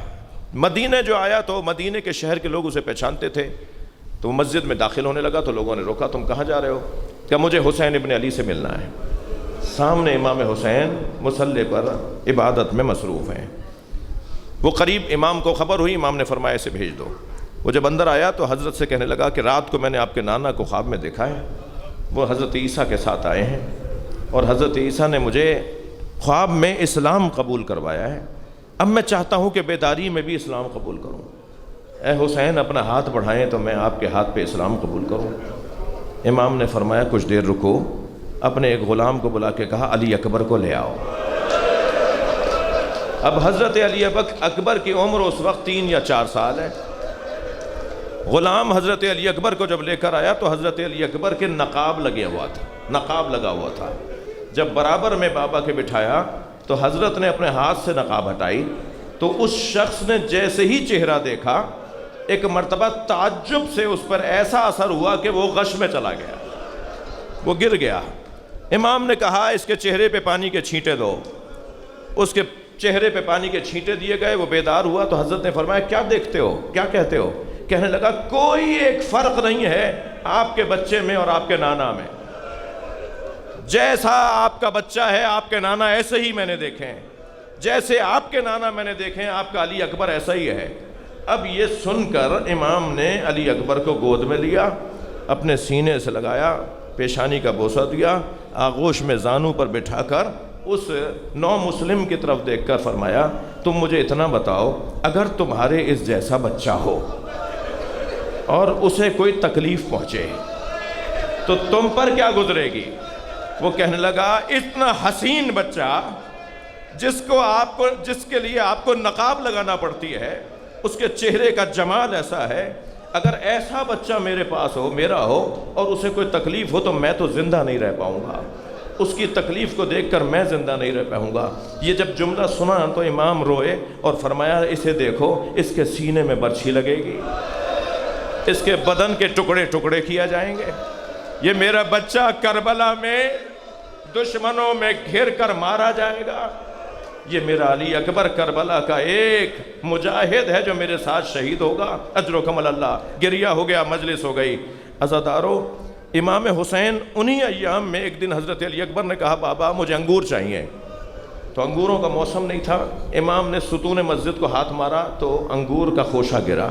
مدینے جو آیا تو مدینے کے شہر کے لوگ اسے پہچانتے تھے، تو مسجد میں داخل ہونے لگا تو لوگوں نے روکا، تم کہاں جا رہے ہو؟ کہ مجھے حسین ابن علی سے ملنا ہے۔ سامنے امام حسین مصلی پر عبادت میں مصروف ہیں۔ وہ قریب امام کو خبر ہوئی، امام نے فرمایا اسے بھیج دو۔ وہ جب اندر آیا تو حضرت سے کہنے لگا کہ رات کو میں نے آپ کے نانا کو خواب میں دیکھا ہے، وہ حضرت عیسیٰ کے ساتھ آئے ہیں اور حضرت عیسیٰ نے مجھے خواب میں اسلام قبول کروایا ہے، اب میں چاہتا ہوں کہ بیداری میں بھی اسلام قبول کروں۔ اے حسین اپنا ہاتھ بڑھائیں تو میں آپ کے ہاتھ پہ اسلام قبول کروں۔ امام نے فرمایا کچھ دیر رکو، اپنے ایک غلام کو بلا کے کہا علی اکبر کو لے آؤ۔ اب حضرت علی اکبر کی عمر اس وقت 3 یا 4 سال ہے۔ غلام حضرت علی اکبر کو جب لے کر آیا تو حضرت علی اکبر کے نقاب لگا ہوا تھا۔ جب برابر میں بابا کے بٹھایا تو حضرت نے اپنے ہاتھ سے نقاب ہٹائی تو اس شخص نے جیسے ہی چہرہ دیکھا ایک مرتبہ تعجب سے اس پر ایسا اثر ہوا کہ وہ غش میں چلا گیا، وہ گر گیا۔ امام نے کہا اس کے چہرے پہ پانی کے چھینٹے دو۔ اس کے چہرے پہ پانی کے چھینٹے دیے گئے، وہ بیدار ہوا تو حضرت نے فرمایا کیا دیکھتے ہو، کیا کہتے ہو؟ کہنے لگا کوئی ایک فرق نہیں ہے آپ کے بچے میں اور آپ کے نانا میں، جیسا آپ کا بچہ ہے آپ کے نانا ایسے ہی میں نے دیکھے ہیں، جیسے آپ کے نانا میں نے دیکھے ہیں آپ کا علی اکبر ایسا ہی ہے۔ اب یہ سن کر امام نے علی اکبر کو گود میں لیا، اپنے سینے سے لگایا، پیشانی کا بوسہ دیا، آغوش میں زانو پر بٹھا کر اس نو مسلم کی طرف دیکھ کر فرمایا تم مجھے اتنا بتاؤ، اگر تمہارے اس جیسا بچہ ہو اور اسے کوئی تکلیف پہنچے تو تم پر کیا گزرے گی؟ وہ کہنے لگا اتنا حسین بچہ جس کے لیے آپ کو نقاب لگانا پڑتی ہے، اس کے چہرے کا جمال ایسا ہے، اگر ایسا بچہ میرے پاس ہو، میرا ہو، اور اسے کوئی تکلیف ہو تو میں تو زندہ نہیں رہ پاؤں گا، اس کی تکلیف کو دیکھ کر میں زندہ نہیں رہ پاؤں گا۔ یہ جب جملہ سنا تو امام روئے اور فرمایا اسے دیکھو، اس کے سینے میں برچھی لگے گی، اس کے بدن کے ٹکڑے ٹکڑے کیا جائیں گے، یہ میرا بچہ کربلا میں دشمنوں میں گھر کر مارا جائے گا، یہ میرا علی اکبر کربلا کا ایک مجاہد ہے جو میرے ساتھ شہید ہوگا، اجر و کمل اللہ۔ گریہ ہو گیا، مجلس ہو گئی۔ عزادارو، امام حسین انہی ایام میں ایک دن حضرت علی اکبر نے کہا بابا مجھے انگور چاہیے، تو انگوروں کا موسم نہیں تھا، امام نے ستون مسجد کو ہاتھ مارا تو انگور کا خوشہ گرا،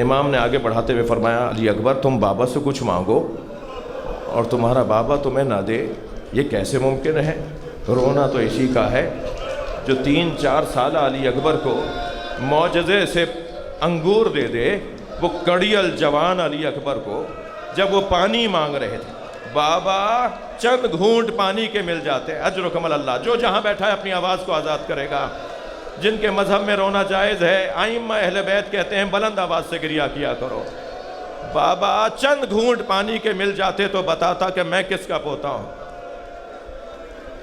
امام نے آگے بڑھاتے ہوئے فرمایا علی اکبر تم بابا سے کچھ مانگو اور تمہارا بابا تمہیں نہ دے، یہ کیسے ممکن ہے؟ رونا تو اسی کا ہے جو 3-4 سالہ علی اکبر کو معجزے سے انگور دے دے۔ وہ کڑیل جوان علی اکبر کو جب وہ پانی مانگ رہے تھے، بابا چند گھونٹ پانی کے مل جاتے، اجر و کمل اللہ۔ جو جہاں بیٹھا ہے اپنی آواز کو آزاد کرے گا۔ جن کے مذہب میں رونا جائز ہے، ائمہ اہل بیت کہتے ہیں بلند آواز سے گریہ کیا کرو۔ بابا چند گھونٹ پانی کے مل جاتے تو بتاتا کہ میں کس کا پوتا ہوں۔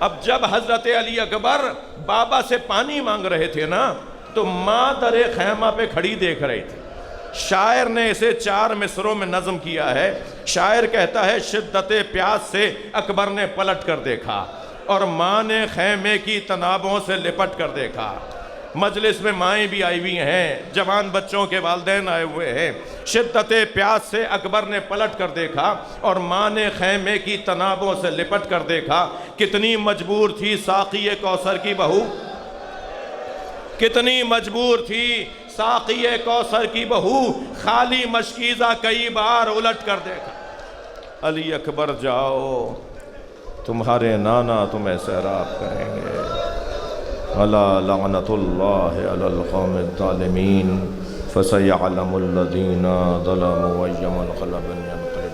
اب جب حضرت علی اکبر بابا سے پانی مانگ رہے تھے نا تو ماں در خیمہ پہ کھڑی دیکھ رہی تھی۔ شاعر نے اسے 4 مصروں میں نظم کیا ہے۔ شاعر کہتا ہے شدت پیاس سے اکبر نے پلٹ کر دیکھا اور ماں نے خیمے کی تنابوں سے لپٹ کر دیکھا۔ مجلس میں مائیں بھی آئی ہوئی ہیں، جوان بچوں کے والدین آئے ہوئے ہیں۔ شدت پیاس سے اکبر نے پلٹ کر دیکھا اور ماں نے خیمے کی تنابوں سے لپٹ کر دیکھا۔ کتنی مجبور تھی ساقی کوثر کی بہو، کتنی مجبور تھی ساقی کوثر کی بہو، خالی مشکیزہ کئی بار الٹ کر دیکھا۔ علی اکبر جاؤ، تمہارے نانا تمہیں سیراب کریں گے۔ الا لعنت اللہ علی القوم الظالمین فسیعلم الذین ظلموا أی منقلب ینقلبون۔